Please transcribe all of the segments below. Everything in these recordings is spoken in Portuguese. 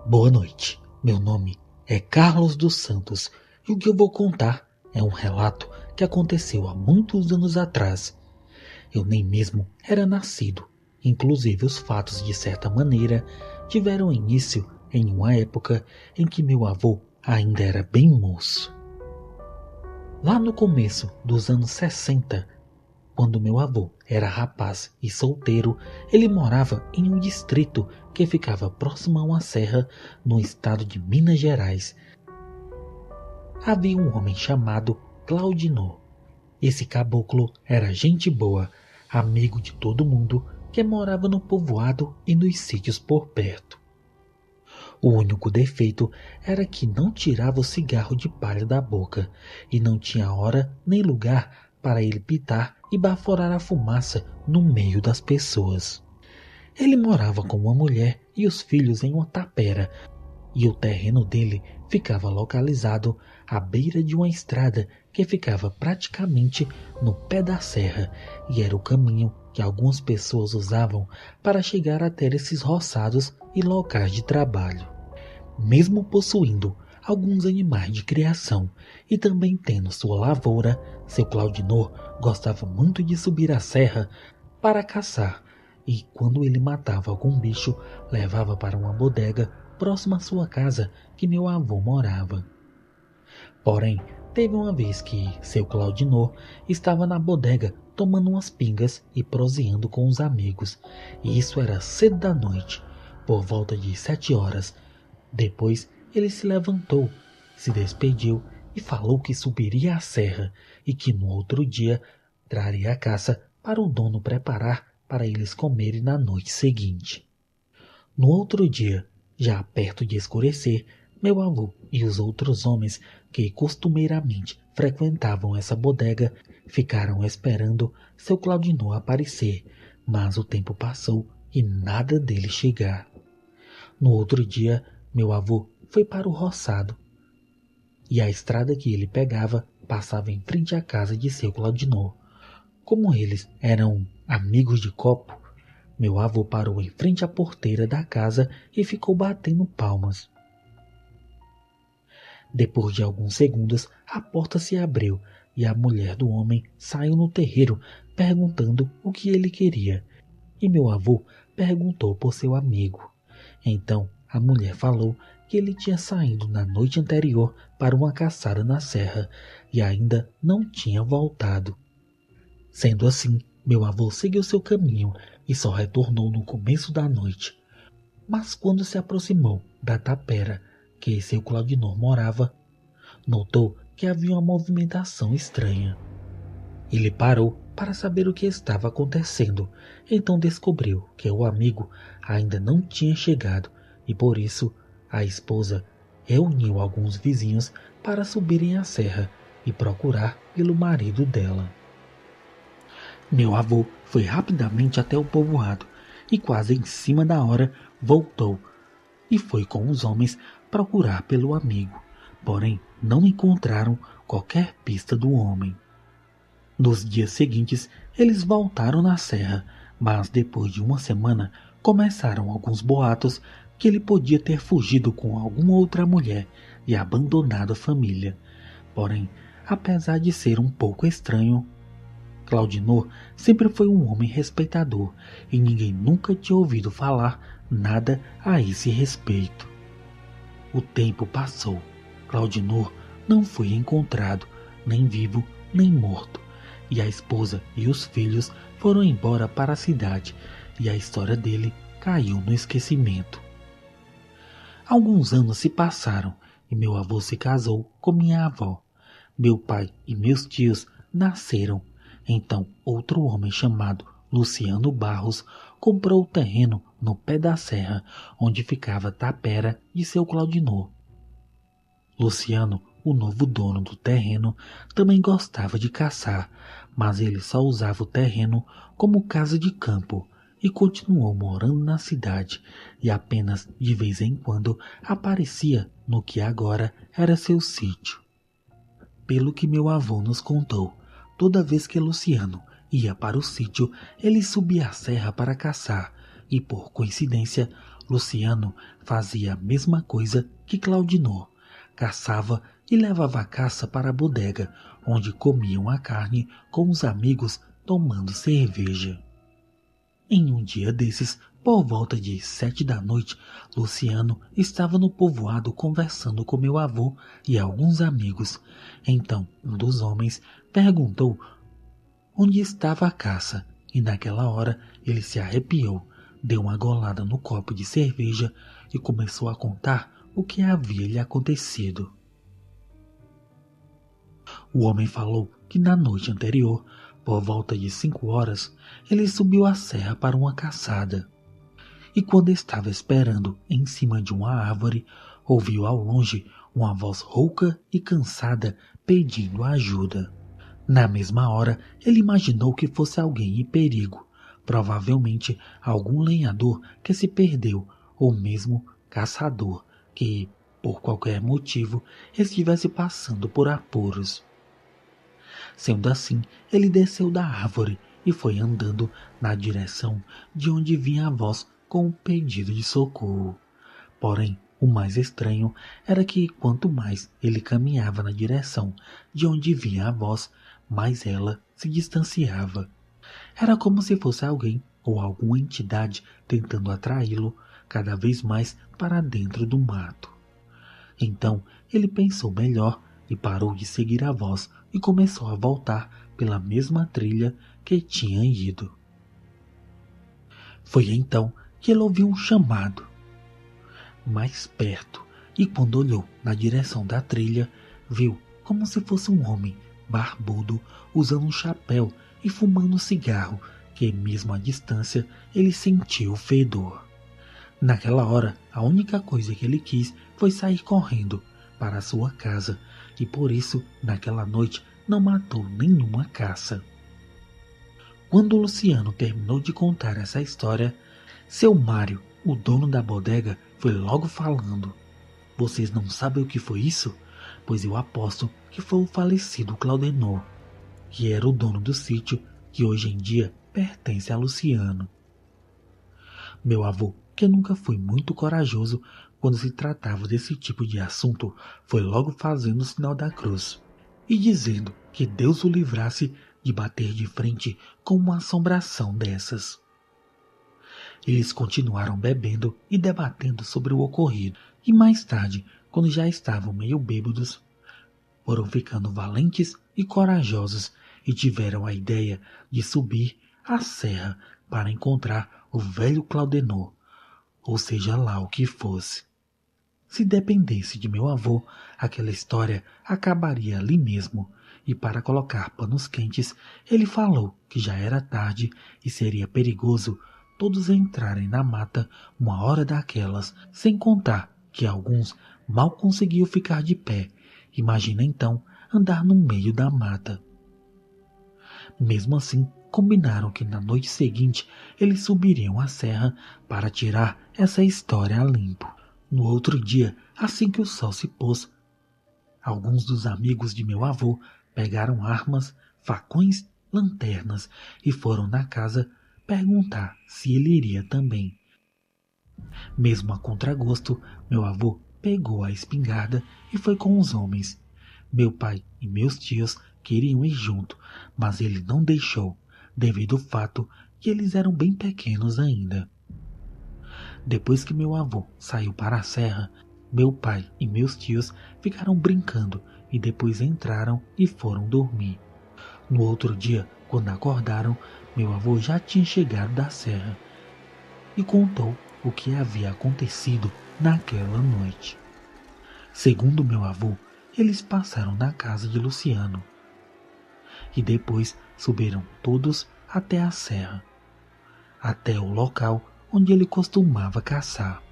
Boa noite, meu nome é Carlos dos Santos e o que eu vou contar é um relato que aconteceu há muitos anos atrás. Eu nem mesmo era nascido, inclusive os fatos de certa maneira tiveram início em uma época em que meu avô ainda era bem moço. Lá no começo dos anos 60, quando meu avô era rapaz e solteiro, ele morava em um distrito que ficava próximo a uma serra no estado de Minas Gerais. Havia um homem chamado Claudinor. Esse caboclo era gente boa, amigo de todo mundo que morava no povoado e nos sítios por perto. O único defeito era que não tirava o cigarro de palha da boca e não tinha hora nem lugar para ele pitar e baforar a fumaça no meio das pessoas. Ele morava com uma mulher e os filhos em uma tapera, e o terreno dele ficava localizado à beira de uma estrada que ficava praticamente no pé da serra, e era o caminho que algumas pessoas usavam para chegar até esses roçados e locais de trabalho. Mesmo possuindo alguns animais de criação e também tendo sua lavoura, seu Claudinor gostava muito de subir a serra para caçar, e quando ele matava algum bicho, levava para uma bodega próxima à sua casa que meu avô morava. Porém, teve uma vez que seu Claudinor estava na bodega tomando umas pingas e proseando com os amigos, e isso era cedo da noite, por volta de 7 horas. Depois ele se levantou, se despediu e falou que subiria a serra e que no outro dia traria a caça para o dono preparar para eles comerem na noite seguinte. No outro dia, já perto de escurecer, meu avô e os outros homens que costumeiramente frequentavam essa bodega ficaram esperando seu Claudinor aparecer, mas o tempo passou e nada dele chegar. No outro dia, meu avô foi para o roçado, e a estrada que ele pegava passava em frente à casa de seu Claudinor. Como eles eram amigos de copo, meu avô parou em frente à porteira da casa e ficou batendo palmas. Depois de alguns segundos, a porta se abriu e a mulher do homem saiu no terreiro perguntando o que ele queria, e meu avô perguntou por seu amigo. Então a mulher falou que ele tinha saído na noite anterior para uma caçada na serra e ainda não tinha voltado. Sendo assim, meu avô seguiu seu caminho e só retornou no começo da noite. Mas quando se aproximou da tapera que seu Claudinor morava, notou que havia uma movimentação estranha. Ele parou para saber o que estava acontecendo, então descobriu que o amigo ainda não tinha chegado e por isso a esposa reuniu alguns vizinhos para subirem a serra e procurar pelo marido dela. Meu avô foi rapidamente até o povoado e quase em cima da hora voltou e foi com os homens procurar pelo amigo, porém não encontraram qualquer pista do homem. Nos dias seguintes eles voltaram na serra, mas depois de uma semana começaram alguns boatos que ele podia ter fugido com alguma outra mulher e abandonado a família. Porém, apesar de ser um pouco estranho, Claudinor sempre foi um homem respeitador e ninguém nunca tinha ouvido falar nada a esse respeito. O tempo passou. Claudinor não foi encontrado, nem vivo nem morto, e a esposa e os filhos foram embora para a cidade e a história dele caiu no esquecimento. Alguns anos se passaram e meu avô se casou com minha avó. Meu pai e meus tios nasceram. Então outro homem chamado Luciano Barros comprou o terreno no pé da serra onde ficava a tapera de seu Claudinor. Luciano, o novo dono do terreno, também gostava de caçar, mas ele só usava o terreno como casa de campo e continuou morando na cidade e apenas de vez em quando aparecia no que agora era seu sítio. Pelo que meu avô nos contou, toda vez que Luciano ia para o sítio, ele subia a serra para caçar e, por coincidência, Luciano fazia a mesma coisa que Claudinor. Caçava e levava a caça para a bodega, onde comiam a carne com os amigos tomando cerveja. Em um dia desses, por volta de 7 da noite, Luciano estava no povoado conversando com meu avô e alguns amigos. Então, um dos homens perguntou onde estava a caça, e naquela hora ele se arrepiou, deu uma golada no copo de cerveja e começou a contar o que havia lhe acontecido. O homem falou que na noite anterior, por volta de 5 horas, ele subiu a serra para uma caçada. E quando estava esperando em cima de uma árvore, ouviu ao longe uma voz rouca e cansada pedindo ajuda. Na mesma hora, ele imaginou que fosse alguém em perigo, provavelmente algum lenhador que se perdeu, ou mesmo caçador que, por qualquer motivo, estivesse passando por apuros. Sendo assim, ele desceu da árvore e foi andando na direção de onde vinha a voz com um pedido de socorro. Porém, o mais estranho era que quanto mais ele caminhava na direção de onde vinha a voz, mais ela se distanciava. Era como se fosse alguém ou alguma entidade tentando atraí-lo cada vez mais para dentro do mato. Então ele pensou melhor e parou de seguir a voz e começou a voltar pela mesma trilha que tinha ido. Foi então que ele ouviu um chamado mais perto e quando olhou na direção da trilha, viu como se fosse um homem barbudo usando um chapéu e fumando um cigarro que mesmo à distância ele sentiu o fedor. Naquela hora, a única coisa que ele quis foi sair correndo para sua casa e por isso, naquela noite, não matou nenhuma caça. Quando Luciano terminou de contar essa história, seu Mário, o dono da bodega, foi logo falando: "Vocês não sabem o que foi isso? Pois eu aposto que foi o falecido Claudenor, que era o dono do sítio que hoje em dia pertence a Luciano." Meu avô, que nunca foi muito corajoso quando se tratava desse tipo de assunto, foi logo fazendo o sinal da cruz e dizendo que Deus o livrasse de bater de frente com uma assombração dessas. Eles continuaram bebendo e debatendo sobre o ocorrido, e mais tarde, quando já estavam meio bêbados, foram ficando valentes e corajosos e tiveram a ideia de subir a serra para encontrar o velho Claudenor, ou seja lá o que fosse. Se dependesse de meu avô, aquela história acabaria ali mesmo, e para colocar panos quentes, ele falou que já era tarde e seria perigoso todos entrarem na mata uma hora daquelas, sem contar que alguns mal conseguiam ficar de pé. Imagina então andar no meio da mata. Mesmo assim, combinaram que na noite seguinte eles subiriam a serra para tirar essa história a limpo. No outro dia, assim que o sol se pôs, alguns dos amigos de meu avô pegaram armas, facões, lanternas e foram na casa perguntar se ele iria também. Mesmo a contragosto, meu avô pegou a espingarda e foi com os homens. Meu pai e meus tios queriam ir junto, mas ele não deixou, devido ao fato que eles eram bem pequenos ainda. Depois que meu avô saiu para a serra, meu pai e meus tios ficaram brincando e depois entraram e foram dormir. No outro dia, quando acordaram, meu avô já tinha chegado da serra e contou o que havia acontecido naquela noite. Segundo meu avô, eles passaram na casa de Luciano e depois subiram todos até a serra, até o local onde ele costumava caçar.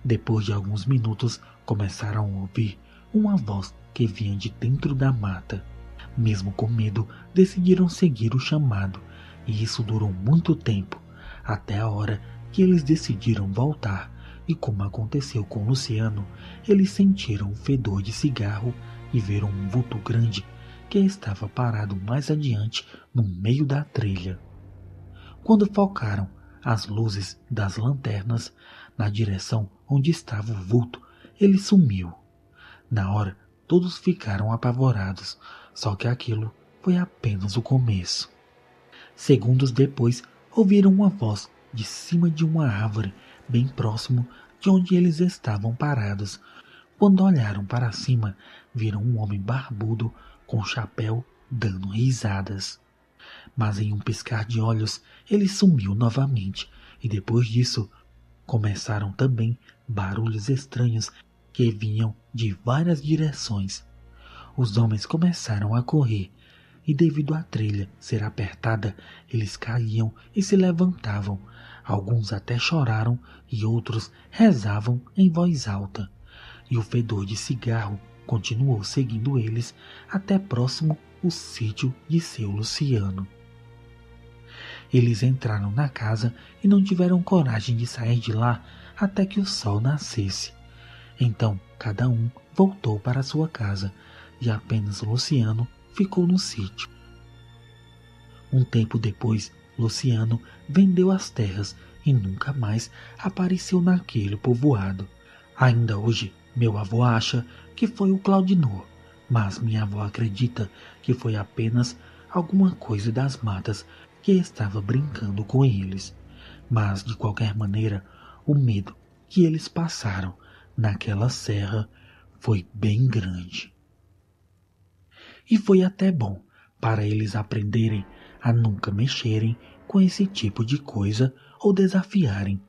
Depois de alguns minutos, começaram a ouvir uma voz que vinha de dentro da mata. Mesmo com medo, decidiram seguir o chamado, e isso durou muito tempo, até a hora que eles decidiram voltar, e como aconteceu com Luciano, eles sentiram um fedor de cigarro e viram um vulto grande que estava parado mais adiante no meio da trilha. Quando focaram as luzes das lanternas, na direção onde estava o vulto, ele sumiu. Na hora, todos ficaram apavorados, só que aquilo foi apenas o começo. Segundos depois, ouviram uma voz de cima de uma árvore, bem próximo de onde eles estavam parados. Quando olharam para cima, viram um homem barbudo com chapéu dando risadas. Mas em um piscar de olhos, ele sumiu novamente, e depois disso, começaram também barulhos estranhos que vinham de várias direções. Os homens começaram a correr, e devido à trilha ser apertada, eles caíam e se levantavam. Alguns até choraram e outros rezavam em voz alta. E o fedor de cigarro continuou seguindo eles até próximo o sítio de seu Luciano. Eles entraram na casa e não tiveram coragem de sair de lá até que o sol nascesse. Então cada um voltou para sua casa e apenas Luciano ficou no sítio. Um tempo depois, Luciano vendeu as terras e nunca mais apareceu naquele povoado. Ainda hoje, meu avô acha que foi o Claudinor, mas minha avó acredita que foi apenas alguma coisa das matas que estava brincando com eles. Mas, de qualquer maneira, o medo que eles passaram naquela serra foi bem grande. E foi até bom para eles aprenderem a nunca mexerem com esse tipo de coisa ou desafiarem,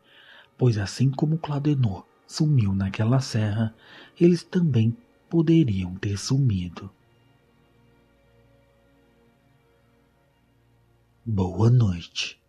pois assim como Claudenor sumiu naquela serra, eles também poderiam ter sumido. Boa noite.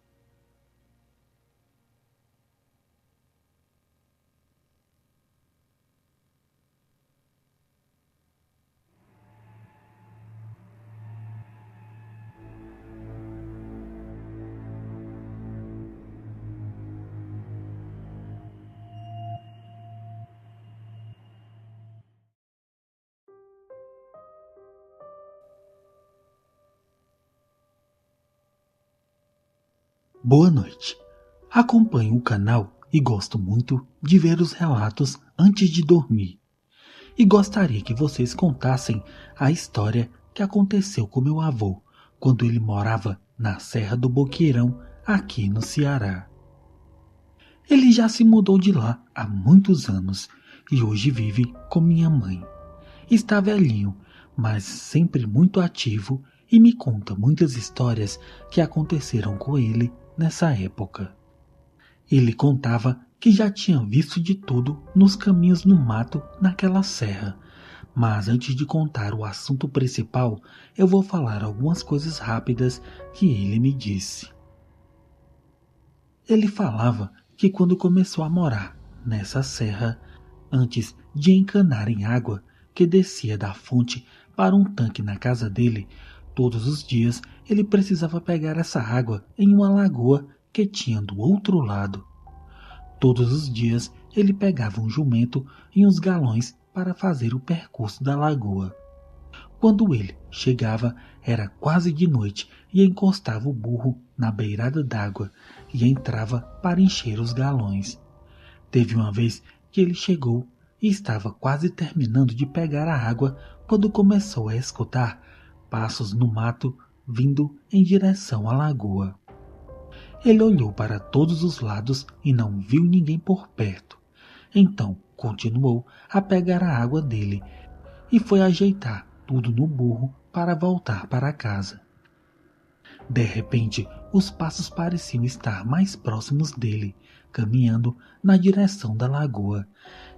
Boa noite. Acompanho o canal e gosto muito de ver os relatos antes de dormir. E gostaria que vocês contassem a história que aconteceu com meu avô quando ele morava na Serra do Boqueirão, aqui no Ceará. Ele já se mudou de lá há muitos anos e hoje vive com minha mãe. Está velhinho, mas sempre muito ativo e me conta muitas histórias que aconteceram com ele nessa época. Ele contava que já tinha visto de tudo nos caminhos no mato naquela serra, mas antes de contar o assunto principal, eu vou falar algumas coisas rápidas que ele me disse. Ele falava que quando começou a morar nessa serra, antes de encanarem água que descia da fonte para um tanque na casa dele, todos os dias ele precisava pegar essa água em uma lagoa que tinha do outro lado. Todos os dias ele pegava um jumento e uns galões para fazer o percurso da lagoa. Quando ele chegava, era quase de noite e encostava o burro na beirada d'água e entrava para encher os galões. Teve uma vez que ele chegou e estava quase terminando de pegar a água quando começou a escutar passos no mato vindo em direção à lagoa. Ele olhou para todos os lados e não viu ninguém por perto. Então continuou a pegar a água dele e foi ajeitar tudo no burro para voltar para casa. De repente, os passos pareciam estar mais próximos dele, caminhando na direção da lagoa,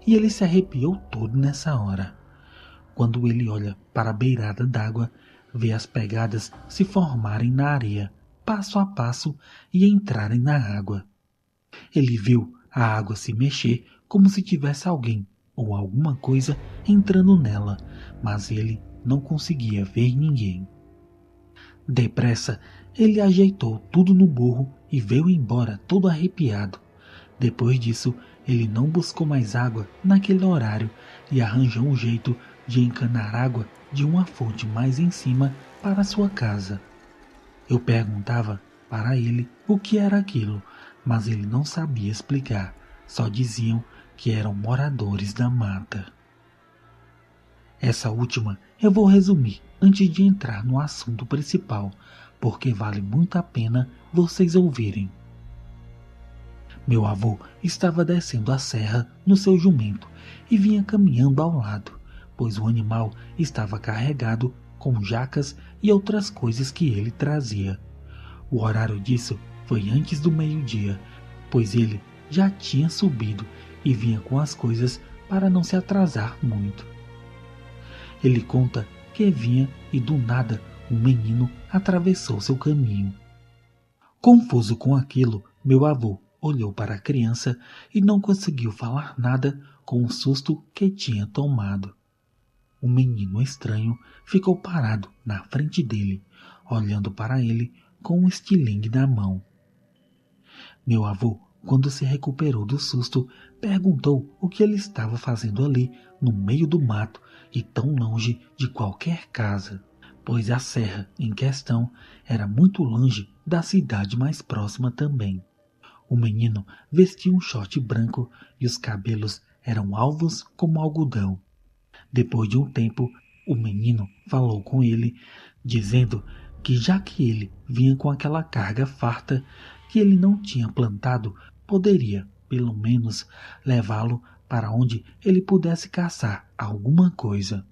e ele se arrepiou todo nessa hora. Quando ele olha para a beirada d'água, vê as pegadas se formarem na areia, passo a passo, e entrarem na água. Ele viu a água se mexer como se tivesse alguém ou alguma coisa entrando nela, mas ele não conseguia ver ninguém. Depressa, ele ajeitou tudo no burro e veio embora todo arrepiado. Depois disso, ele não buscou mais água naquele horário e arranjou um jeito de encanar água de uma fonte mais em cima para sua casa. Eu perguntava para ele o que era aquilo, mas ele não sabia explicar, só diziam que eram moradores da mata. Essa última eu vou resumir antes de entrar no assunto principal, porque vale muito a pena vocês ouvirem. Meu avô estava descendo a serra no seu jumento e vinha caminhando ao lado, pois o animal estava carregado com jacas e outras coisas que ele trazia. O horário disso foi antes do meio-dia, pois ele já tinha subido e vinha com as coisas para não se atrasar muito. Ele conta que vinha e do nada um menino atravessou seu caminho. Confuso com aquilo, meu avô olhou para a criança e não conseguiu falar nada com o susto que tinha tomado. O menino estranho ficou parado na frente dele, olhando para ele com um estilingue na mão. Meu avô, quando se recuperou do susto, perguntou o que ele estava fazendo ali, no meio do mato e tão longe de qualquer casa, pois a serra em questão era muito longe da cidade mais próxima também. O menino vestia um short branco e os cabelos eram alvos como algodão. Depois de um tempo, o menino falou com ele, dizendo que já que ele vinha com aquela carga farta que ele não tinha plantado, poderia, pelo menos, levá-lo para onde ele pudesse caçar alguma coisa.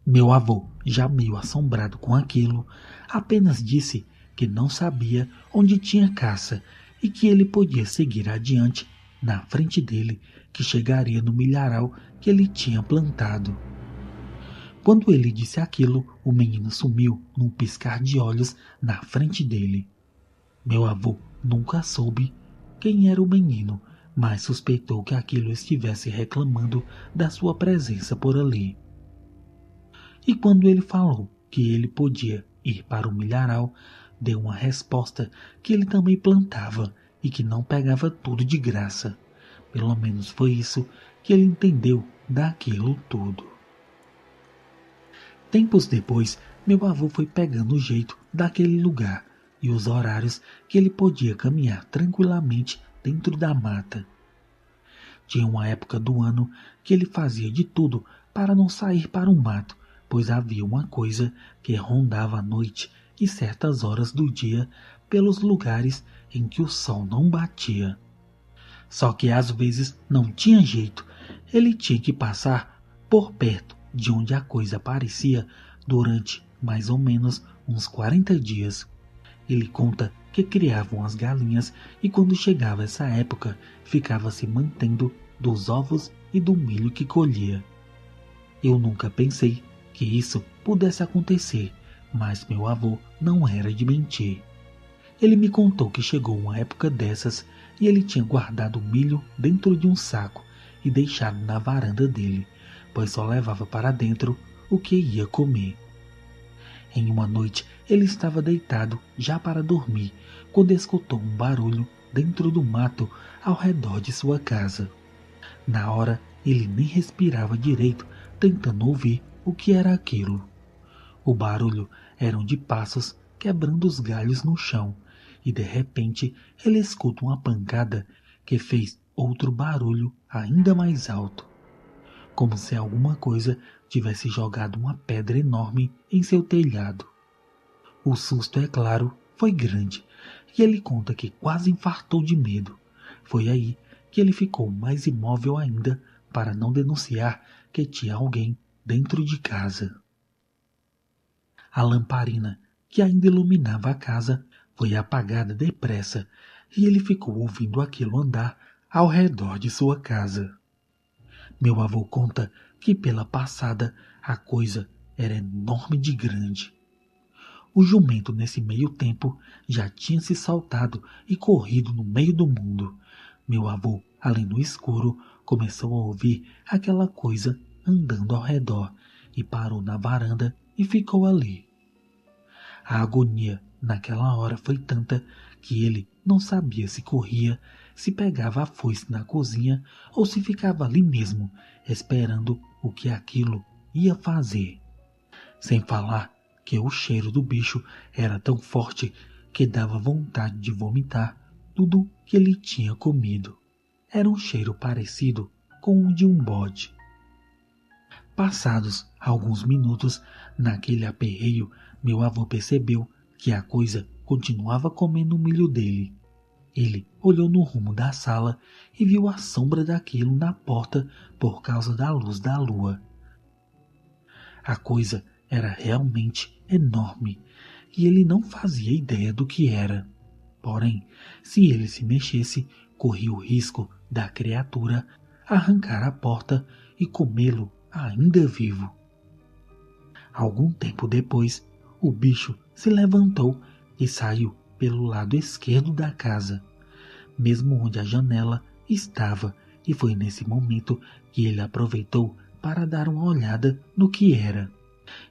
Meu avô, já meio assombrado com aquilo, apenas disse que não sabia onde tinha caça e que ele podia seguir adiante na frente dele, que chegaria no milharal que ele tinha plantado. Quando ele disse aquilo, o menino sumiu num piscar de olhos na frente dele. Meu avô nunca soube quem era o menino, mas suspeitou que aquilo estivesse reclamando da sua presença por ali. E quando ele falou que ele podia ir para o milharal, deu uma resposta que ele também plantava e que não pegava tudo de graça. Pelo menos foi isso que ele entendeu daquilo tudo. Tempos depois, meu avô foi pegando o jeito daquele lugar e os horários que ele podia caminhar tranquilamente dentro da mata. Tinha uma época do ano que ele fazia de tudo para não sair para o mato, pois havia uma coisa que rondava a noite e certas horas do dia pelos lugares em que o sol não batia. Só que às vezes não tinha jeito, ele tinha que passar por perto de onde a coisa aparecia durante mais ou menos uns 40 dias. Ele conta que criavam as galinhas e quando chegava essa época ficava se mantendo dos ovos e do milho que colhia. Eu nunca pensei que isso pudesse acontecer, mas meu avô não era de mentir. Ele me contou que chegou uma época dessas e ele tinha guardado o milho dentro de um saco e deixado na varanda dele, pois só levava para dentro o que ia comer. Em uma noite ele estava deitado já para dormir, quando escutou um barulho dentro do mato ao redor de sua casa. Na hora ele nem respirava direito, tentando ouvir o que era aquilo. O barulho eram de passos quebrando os galhos no chão, e de repente ele escuta uma pancada que fez outro barulho ainda mais alto, como se alguma coisa tivesse jogado uma pedra enorme em seu telhado. O susto, é claro, foi grande, e ele conta que quase infartou de medo. Foi aí que ele ficou mais imóvel ainda para não denunciar que tinha alguém dentro de casa. A lamparina que ainda iluminava a casa foi apagada depressa e ele ficou ouvindo aquilo andar ao redor de sua casa. Meu avô conta que pela passada a coisa era enorme de grande. O jumento nesse meio tempo já tinha se saltado e corrido no meio do mundo. Meu avô, ali no escuro, começou a ouvir aquela coisa andando ao redor e parou na varanda e ficou ali. A agonia naquela hora foi tanta que ele não sabia se corria, se pegava a foice na cozinha ou se ficava ali mesmo, esperando o que aquilo ia fazer. Sem falar que o cheiro do bicho era tão forte que dava vontade de vomitar tudo que ele tinha comido. era um cheiro parecido com o de um bode. Passados alguns minutos, naquele aperreio, meu avô percebeu que a coisa continuava comendo o milho dele. Ele olhou no rumo da sala e viu a sombra daquilo na porta por causa da luz da lua. A coisa era realmente enorme e ele não fazia ideia do que era. Porém, se ele se mexesse, corria o risco da criatura arrancar a porta e comê-lo ainda vivo. Algum tempo depois, o bicho se levantou e saiu pelo lado esquerdo da casa, mesmo onde a janela estava, e foi nesse momento que ele aproveitou para dar uma olhada no que era.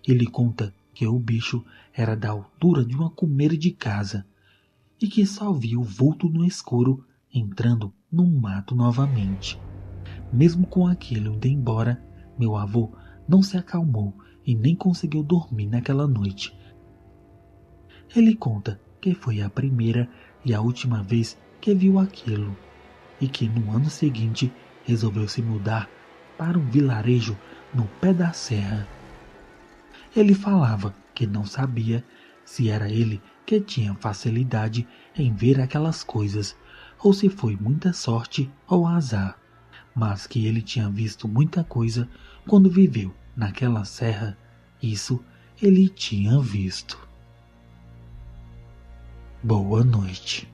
Ele conta que o bicho era da altura de uma comeira de casa e que só via o vulto no escuro entrando no mato novamente. Mesmo com aquilo indo embora, meu avô não se acalmou e nem conseguiu dormir naquela noite. Ele conta que foi a primeira e a última vez que viu aquilo, e que no ano seguinte resolveu se mudar para um vilarejo no pé da serra. Ele falava que não sabia se era ele que tinha facilidade em ver aquelas coisas, ou se foi muita sorte ou azar, mas que ele tinha visto muita coisa quando viveu naquela serra. Isso ele tinha visto. Boa noite.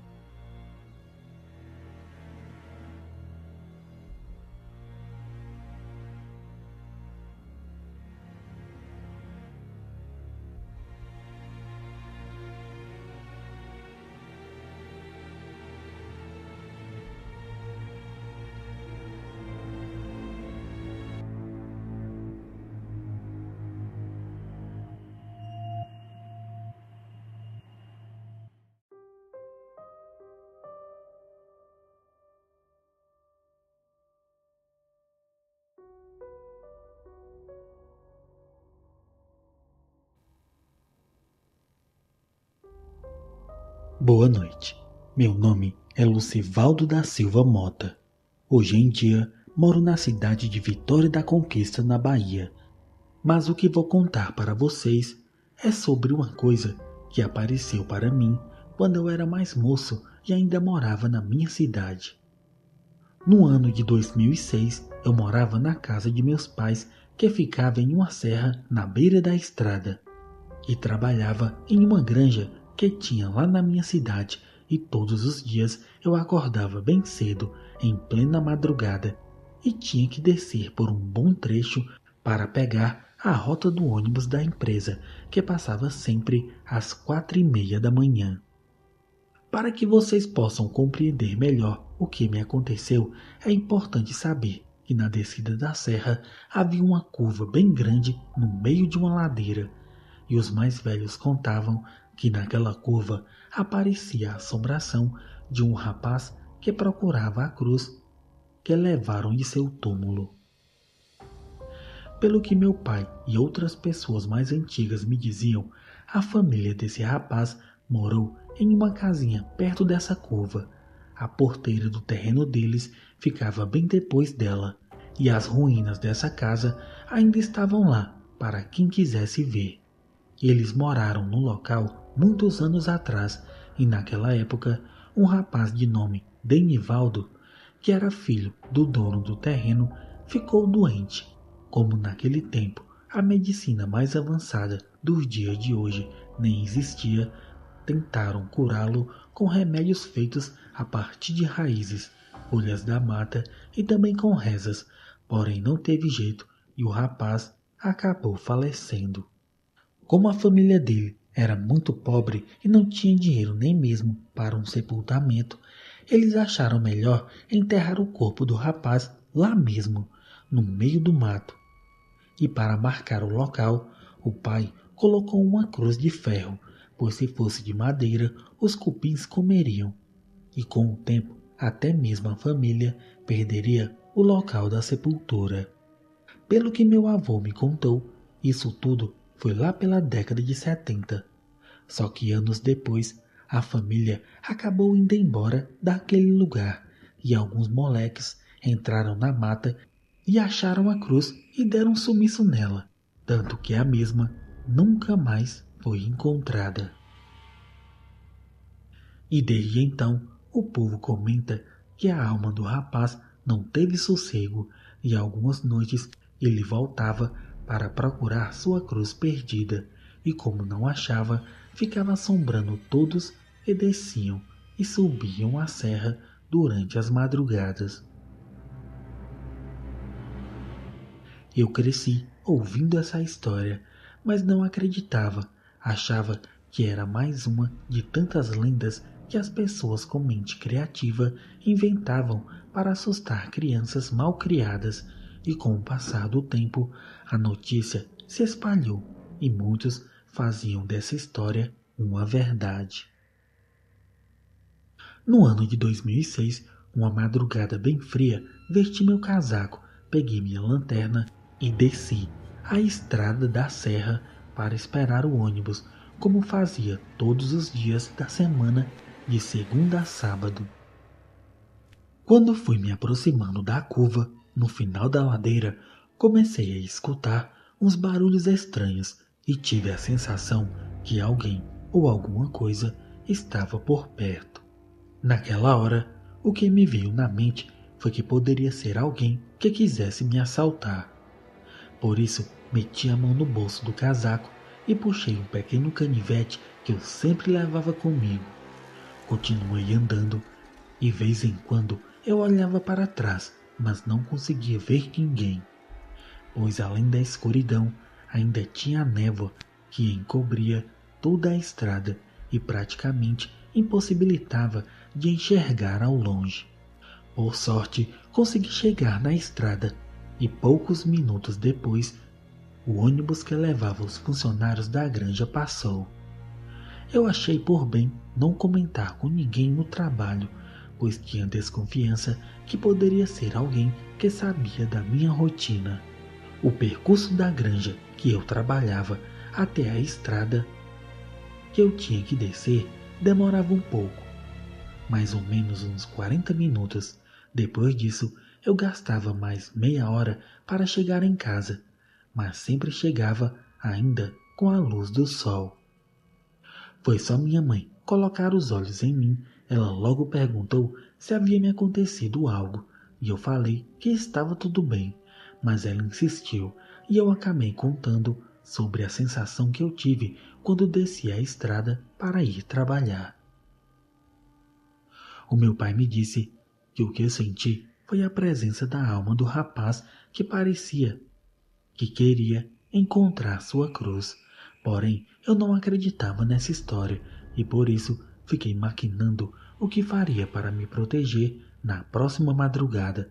Boa noite. Meu nome é Lucivaldo da Silva Mota. Hoje em dia moro na cidade de Vitória da Conquista, na Bahia. Mas o que vou contar para vocês é sobre uma coisa que apareceu para mim quando eu era mais moço e ainda morava na minha cidade. No ano de 2006, eu morava na casa de meus pais, que ficava em uma serra na beira da estrada, e trabalhava em uma granja que tinha lá na minha cidade, e todos os dias eu acordava bem cedo, em plena madrugada, e tinha que descer por um bom trecho para pegar a rota do ônibus da empresa, que passava sempre às 4:30 da manhã. Para que vocês possam compreender melhor o que me aconteceu, é importante saber que na descida da serra havia uma curva bem grande no meio de uma ladeira, e os mais velhos contavam que naquela curva aparecia a assombração de um rapaz que procurava a cruz que levaram de seu túmulo. Pelo que meu pai e outras pessoas mais antigas me diziam, a família desse rapaz morou em uma casinha perto dessa curva. A porteira do terreno deles ficava bem depois dela, e as ruínas dessa casa ainda estavam lá para quem quisesse ver. Eles moraram no local muitos anos atrás, e naquela época um rapaz de nome Denivaldo, que era filho do dono do terreno, ficou doente. Como naquele tempo a medicina mais avançada dos dias de hoje nem existia, tentaram curá-lo com remédios feitos a partir de raízes, folhas da mata e também com rezas, porém não teve jeito e o rapaz acabou falecendo. Como a família dele era muito pobre e não tinha dinheiro nem mesmo para um sepultamento, eles acharam melhor enterrar o corpo do rapaz lá mesmo, no meio do mato. E para marcar o local, o pai colocou uma cruz de ferro, pois se fosse de madeira, os cupins comeriam. E com o tempo, até mesmo a família perderia o local da sepultura. Pelo que meu avô me contou, isso tudo foi lá pela década de 70. Só que anos depois, a família acabou indo embora daquele lugar e alguns moleques entraram na mata e acharam a cruz e deram um sumiço nela, tanto que a mesma nunca mais foi encontrada. E desde então o povo comenta que a alma do rapaz não teve sossego e algumas noites ele voltava para procurar sua cruz perdida e como não achava, ficava assombrando todos que desciam e subiam a serra durante as madrugadas. Eu cresci ouvindo essa história, mas não acreditava. Achava que era mais uma de tantas lendas que as pessoas com mente criativa inventavam para assustar crianças mal criadas, e com o passar do tempo, a notícia se espalhou e muitos faziam dessa história uma verdade. No ano de 2006, uma madrugada bem fria, vesti meu casaco, peguei minha lanterna e desci a estrada da serra para esperar o ônibus, como fazia todos os dias da semana, de segunda a sábado. Quando fui me aproximando da curva, no final da ladeira, comecei a escutar uns barulhos estranhos e tive a sensação que alguém ou alguma coisa estava por perto. Naquela hora, o que me veio na mente foi que poderia ser alguém que quisesse me assaltar. Por isso, meti a mão no bolso do casaco e puxei um pequeno canivete que eu sempre levava comigo. Continuei andando e, vez em quando, eu olhava para trás, mas não conseguia ver ninguém, pois além da escuridão, ainda tinha a névoa que encobria toda a estrada e praticamente impossibilitava de enxergar ao longe. Por sorte, consegui chegar na estrada e poucos minutos depois, o ônibus que levava os funcionários da granja passou. Eu achei por bem não comentar com ninguém no trabalho, pois tinha desconfiança que poderia ser alguém que sabia da minha rotina. O percurso da granja que eu trabalhava até a estrada que eu tinha que descer demorava um pouco, mais ou menos uns 40 minutos. Depois disso, eu gastava mais meia hora para chegar em casa, mas sempre chegava ainda com a luz do sol. Foi só minha mãe colocar os olhos em mim. Ela logo perguntou se havia me acontecido algo, e eu falei que estava tudo bem, mas ela insistiu e eu acabei contando sobre a sensação que eu tive quando desci a estrada para ir trabalhar. O meu pai me disse que o que eu senti foi a presença da alma do rapaz que parecia que queria encontrar sua cruz. Porém, eu não acreditava nessa história e por isso fiquei maquinando o que faria para me proteger na próxima madrugada,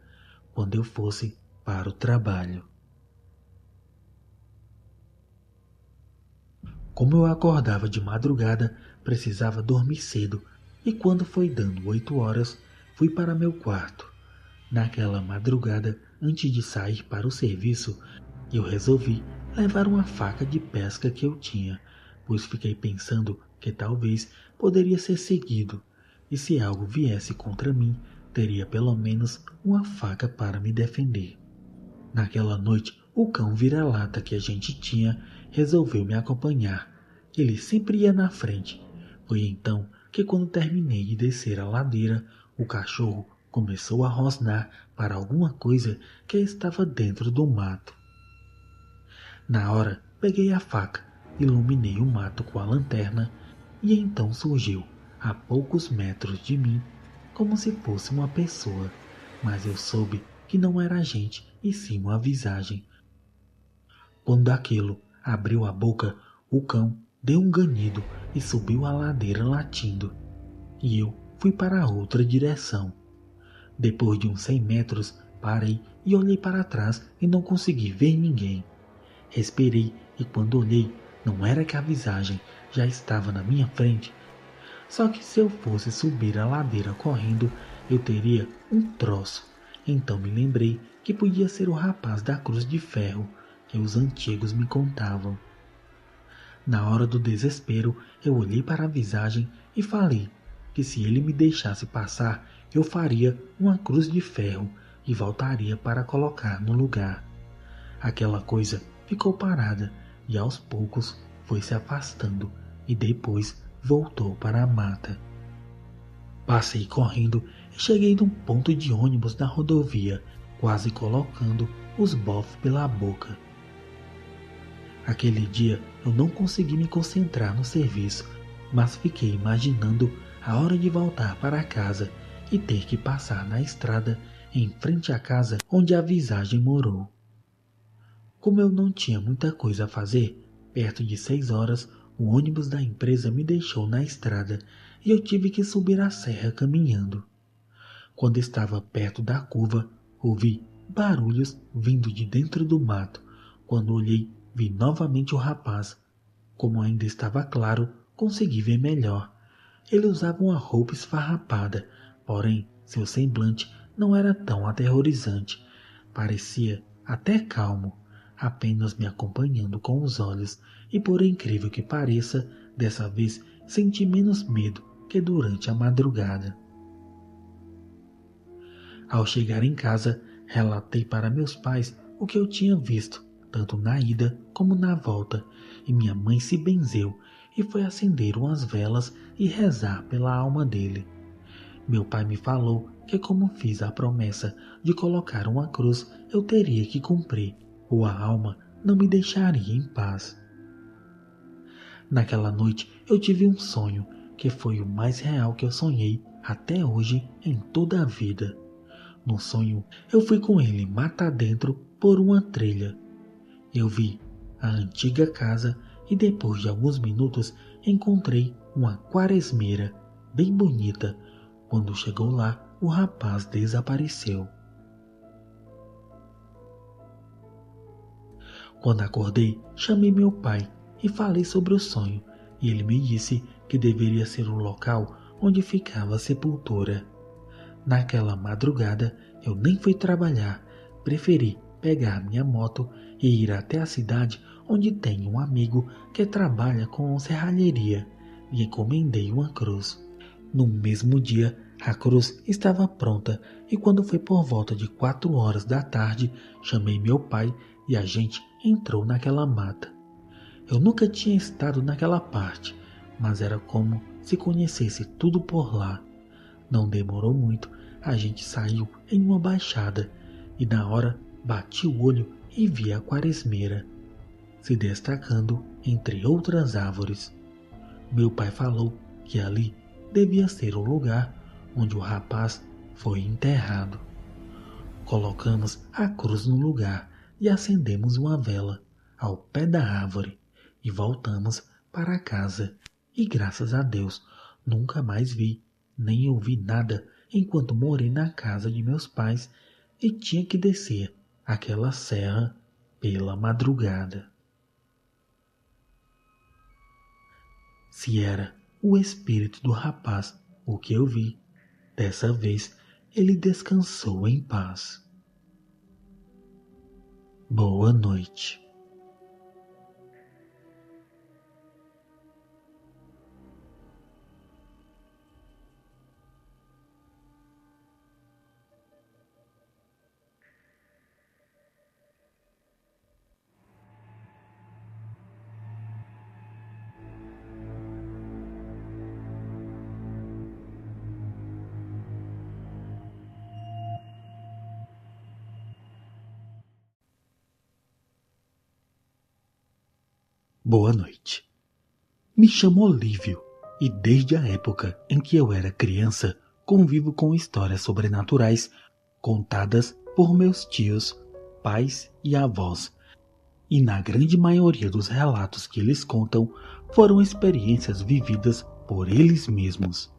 quando eu fosse para o trabalho. Como eu acordava de madrugada, precisava dormir cedo e quando foi dando 8 horas, fui para meu quarto. Naquela madrugada, antes de sair para o serviço, eu resolvi levar uma faca de pesca que eu tinha, pois fiquei pensando que talvez poderia ser seguido, e se algo viesse contra mim, teria pelo menos uma faca para me defender. Naquela noite, o cão vira-lata que a gente tinha resolveu me acompanhar. Ele sempre ia na frente. Foi então que, quando terminei de descer a ladeira, o cachorro começou a rosnar para alguma coisa que estava dentro do mato. Na hora, peguei a faca, iluminei o mato com a lanterna e então surgiu, a poucos metros de mim, como se fosse uma pessoa, mas eu soube que não era gente e sim uma visagem. Quando aquilo abriu a boca, o cão deu um ganido e subiu a ladeira latindo, e eu fui para outra direção. Depois de uns 100 metros, parei e olhei para trás e não consegui ver ninguém. Respirei e quando olhei, não era que a visagem já estava na minha frente. Só que se eu fosse subir a ladeira correndo, eu teria um troço. Então me lembrei que podia ser o rapaz da cruz de ferro que os antigos me contavam. Na hora do desespero, eu olhei para a visagem e falei que se ele me deixasse passar, eu faria uma cruz de ferro e voltaria para colocar no lugar. Aquela coisa ficou parada e aos poucos foi se afastando e depois voltou para a mata. Passei correndo e cheguei num ponto de ônibus na rodovia, quase colocando os bofs pela boca. Aquele dia eu não consegui me concentrar no serviço, mas fiquei imaginando a hora de voltar para casa e ter que passar na estrada em frente à casa onde a visagem morou. Como eu não tinha muita coisa a fazer, perto de 6 horas o ônibus da empresa me deixou na estrada e eu tive que subir a serra caminhando. Quando estava perto da curva, ouvi barulhos vindo de dentro do mato. Quando olhei, vi novamente o rapaz. Como ainda estava claro, consegui ver melhor. Ele usava uma roupa esfarrapada, porém seu semblante não era tão aterrorizante. Parecia até calmo, apenas me acompanhando com os olhos, e por incrível que pareça, dessa vez senti menos medo que durante a madrugada. Ao chegar em casa, relatei para meus pais o que eu tinha visto, tanto na ida como na volta, e minha mãe se benzeu e foi acender umas velas e rezar pela alma dele. Meu pai me falou que, como fiz a promessa de colocar uma cruz, eu teria que cumprir, ou a alma não me deixaria em paz. Naquela noite eu tive um sonho que foi o mais real que eu sonhei até hoje em toda a vida. No sonho, eu fui com ele mata adentro por uma trilha. Eu vi a antiga casa e depois de alguns minutos encontrei uma quaresmeira bem bonita. Quando chegou lá, o rapaz desapareceu. Quando acordei, chamei meu pai e falei sobre o sonho, e ele me disse que deveria ser o local onde ficava a sepultura. Naquela madrugada, eu nem fui trabalhar, preferi pegar minha moto e ir até a cidade onde tenho um amigo que trabalha com serralheria e encomendei uma cruz. No mesmo dia, a cruz estava pronta e quando foi por volta de 4 horas da tarde, chamei meu pai e a gente entrou naquela mata. Eu nunca tinha estado naquela parte, mas era como se conhecesse tudo por lá. Não demorou muito, a gente saiu em uma baixada e na hora bati o olho e vi a quaresmeira se destacando entre outras árvores. Meu pai falou que ali devia ser o lugar onde o rapaz foi enterrado. Colocamos a cruz no lugar e acendemos uma vela ao pé da árvore e voltamos para casa. E graças a Deus nunca mais vi nem ouvi nada enquanto morei na casa de meus pais e tinha que descer aquela serra pela madrugada. Se era o espírito do rapaz o que eu vi, dessa vez ele descansou em paz. Boa noite. Boa noite. Me chamo Olívio e desde a época em que eu era criança convivo com histórias sobrenaturais contadas por meus tios, pais e avós. E na grande maioria dos relatos que eles contam foram experiências vividas por eles mesmos.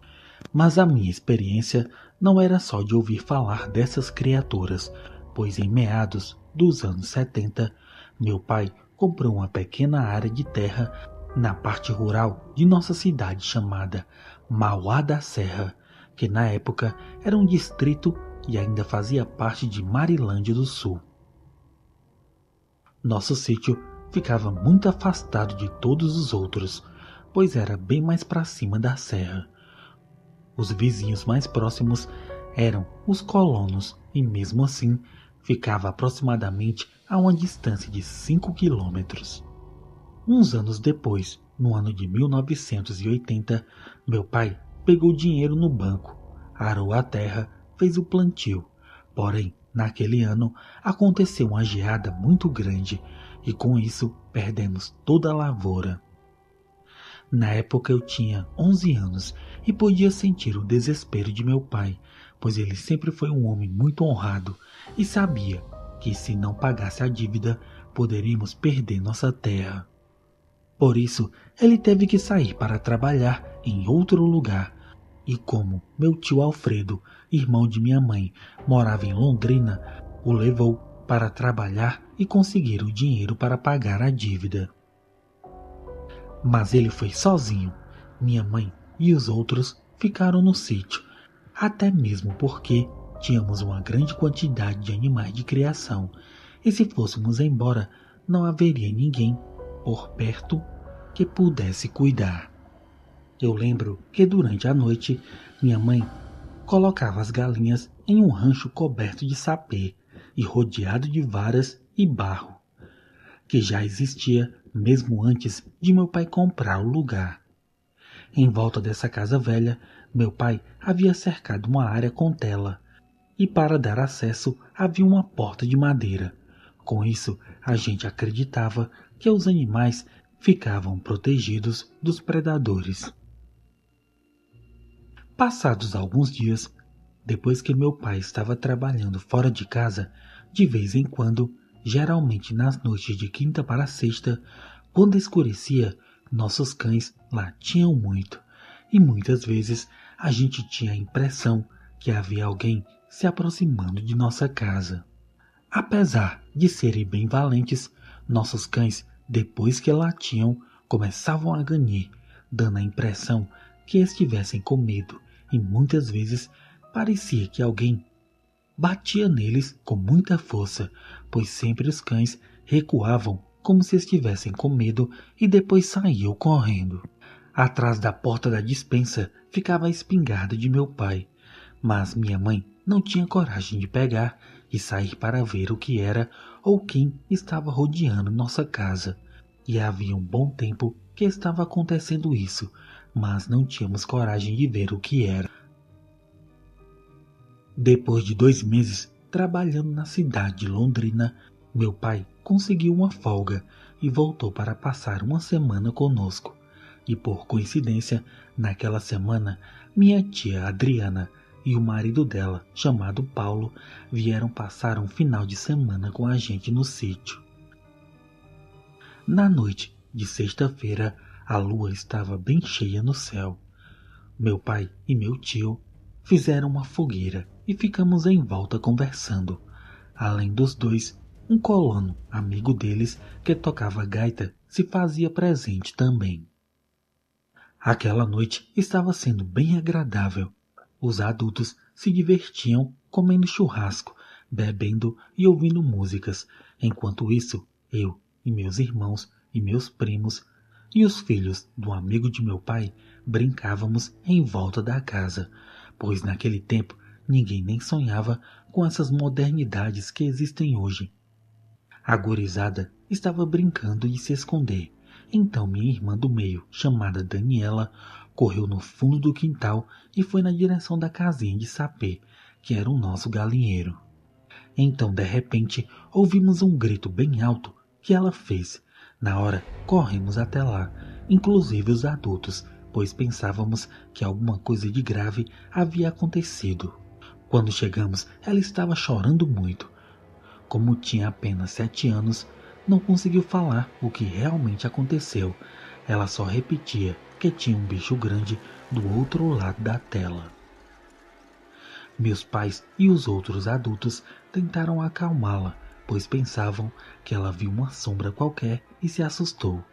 Mas a minha experiência não era só de ouvir falar dessas criaturas, pois em meados dos anos 70, meu pai comprou uma pequena área de terra na parte rural de nossa cidade chamada Mauá da Serra, que na época era um distrito e ainda fazia parte de Marilândia do Sul. Nosso sítio ficava muito afastado de todos os outros, pois era bem mais para cima da serra. Os vizinhos mais próximos eram os colonos e mesmo assim ficava aproximadamente a uma distância de 5 quilômetros. Uns anos depois, no ano de 1980, meu pai pegou dinheiro no banco, arou a terra, fez o plantio. Porém, naquele ano aconteceu uma geada muito grande e com isso perdemos toda a lavoura. Na época eu tinha 11 anos e podia sentir o desespero de meu pai, pois ele sempre foi um homem muito honrado e sabia que se não pagasse a dívida, poderíamos perder nossa terra. Por isso, ele teve que sair para trabalhar em outro lugar. E como meu tio Alfredo, irmão de minha mãe, morava em Londrina, o levou para trabalhar e conseguir o dinheiro para pagar a dívida. Mas ele foi sozinho. Minha mãe e os outros ficaram no sítio, até mesmo porque tínhamos uma grande quantidade de animais de criação, e se fôssemos embora, não haveria ninguém por perto que pudesse cuidar. Eu lembro que durante a noite minha mãe colocava as galinhas em um rancho coberto de sapê e rodeado de varas e barro, que já existia mesmo antes de meu pai comprar o lugar. Em volta dessa casa velha, meu pai havia cercado uma área com tela, e para dar acesso havia uma porta de madeira. Com isso, a gente acreditava que os animais ficavam protegidos dos predadores. Passados alguns dias, depois que meu pai estava trabalhando fora de casa, de vez em quando, geralmente nas noites de quinta para sexta, quando escurecia, nossos cães latiam muito, e muitas vezes a gente tinha a impressão que havia alguém se aproximando de nossa casa. Apesar de serem bem valentes, nossos cães, depois que latiam, começavam a ganir, dando a impressão que estivessem com medo, e muitas vezes parecia que alguém batia neles com muita força, pois sempre os cães recuavam como se estivessem com medo e depois saíam correndo. Atrás da porta da despensa ficava a espingarda de meu pai, mas minha mãe não tinha coragem de pegar e sair para ver o que era ou quem estava rodeando nossa casa. E havia um bom tempo que estava acontecendo isso, mas não tínhamos coragem de ver o que era. Depois de 2 meses trabalhando na cidade de Londrina, meu pai conseguiu uma folga e voltou para passar uma semana conosco. E por coincidência, naquela semana, minha tia Adriana e o marido dela, chamado Paulo, vieram passar um final de semana com a gente no sítio. Na noite de sexta-feira, a lua estava bem cheia no céu. Meu pai e meu tio fizeram uma fogueira e ficamos em volta conversando. Além dos dois, um colono, amigo deles, que tocava gaita, se fazia presente também. Aquela noite estava sendo bem agradável. Os adultos se divertiam comendo churrasco, bebendo e ouvindo músicas. Enquanto isso, eu e meus irmãos e meus primos e os filhos do amigo de meu pai brincávamos em volta da casa, pois naquele tempo ninguém nem sonhava com essas modernidades que existem hoje. A gurizada estava brincando de se esconder. Então minha irmã do meio, chamada Daniela, correu no fundo do quintal e foi na direção da casinha de sapê, que era o nosso galinheiro. Então, de repente, ouvimos um grito bem alto que ela fez. Na hora, corremos até lá, inclusive os adultos, pois pensávamos que alguma coisa de grave havia acontecido. Quando chegamos, ela estava chorando muito. Como tinha apenas 7 anos, não conseguiu falar o que realmente aconteceu. Ela só repetia que tinha um bicho grande do outro lado da tela. Meus pais e os outros adultos tentaram acalmá-la, pois pensavam que ela viu uma sombra qualquer e se assustou.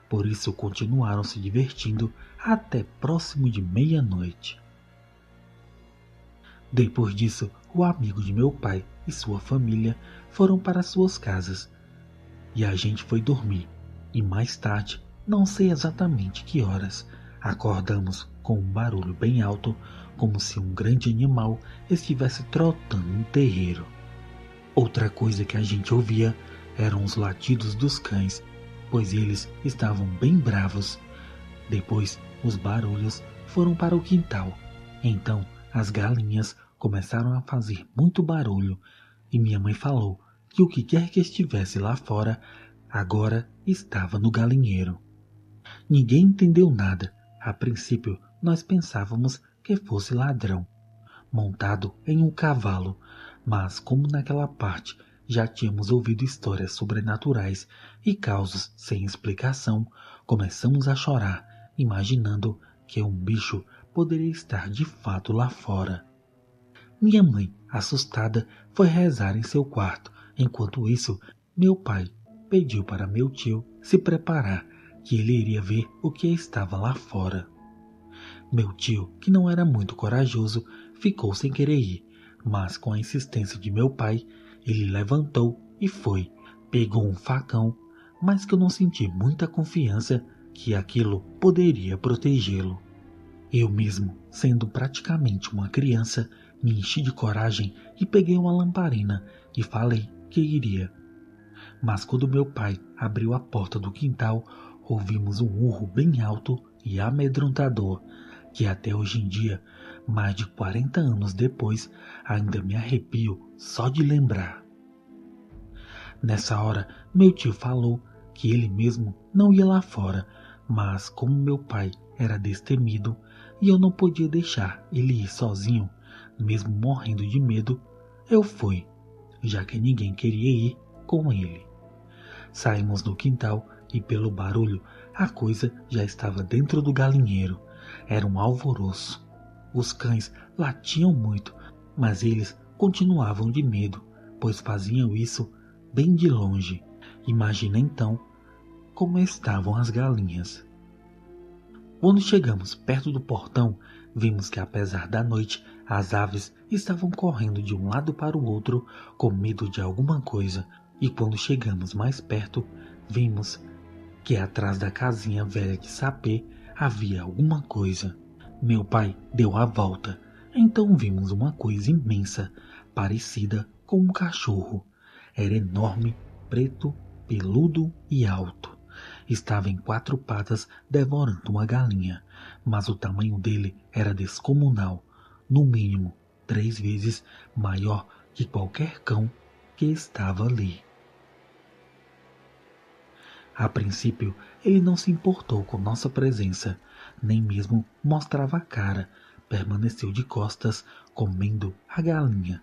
Por isso continuaram se divertindo até próximo de meia-noite. Depois disso, o amigo de meu pai e sua família foram para suas casas. E a gente foi dormir. E mais tarde, não sei exatamente que horas, acordamos com um barulho bem alto, como se um grande animal estivesse trotando no terreiro. Outra coisa que a gente ouvia eram os latidos dos cães, pois eles estavam bem bravos. Depois, os barulhos foram para o quintal. Então, as galinhas começaram a fazer muito barulho e minha mãe falou que o que quer que estivesse lá fora agora estava no galinheiro. Ninguém entendeu nada. A princípio, nós pensávamos que fosse ladrão, montado em um cavalo, mas como naquela parte já tínhamos ouvido histórias sobrenaturais e causos sem explicação, começamos a chorar, imaginando que um bicho poderia estar de fato lá fora. Minha mãe, assustada, foi rezar em seu quarto. Enquanto isso, meu pai pediu para meu tio se preparar, que ele iria ver o que estava lá fora. Meu tio, que não era muito corajoso, ficou sem querer ir, mas com a insistência de meu pai, ele levantou e foi. Pegou um facão, mas que eu não senti muita confiança que aquilo poderia protegê-lo. Eu mesmo, sendo praticamente uma criança, me enchi de coragem e peguei uma lamparina e falei que iria. Mas quando meu pai abriu a porta do quintal, ouvimos um urro bem alto e amedrontador, que até hoje em dia, mais de 40 anos depois, ainda me arrepio só de lembrar. Nessa hora, meu tio falou que ele mesmo não ia lá fora, mas como meu pai era destemido e eu não podia deixar ele ir sozinho, mesmo morrendo de medo, eu fui, já que ninguém queria ir com ele. Saímos no quintal e pelo barulho a coisa já estava dentro do galinheiro. Era um alvoroço. Os cães latiam muito, mas eles continuavam de medo, pois faziam isso bem de longe. Imagina então como estavam as galinhas. Quando chegamos perto do portão, vimos que apesar da noite, as aves estavam correndo de um lado para o outro com medo de alguma coisa. E quando chegamos mais perto, vimos que atrás da casinha velha de sapê havia alguma coisa. Meu pai deu a volta, então vimos uma coisa imensa, parecida com um cachorro. Era enorme, preto, peludo e alto. Estava em 4 patas devorando uma galinha, mas o tamanho dele era descomunal, no mínimo 3 vezes maior que qualquer cão que estava ali. A princípio, ele não se importou com nossa presença, nem mesmo mostrava a cara, permaneceu de costas, comendo a galinha.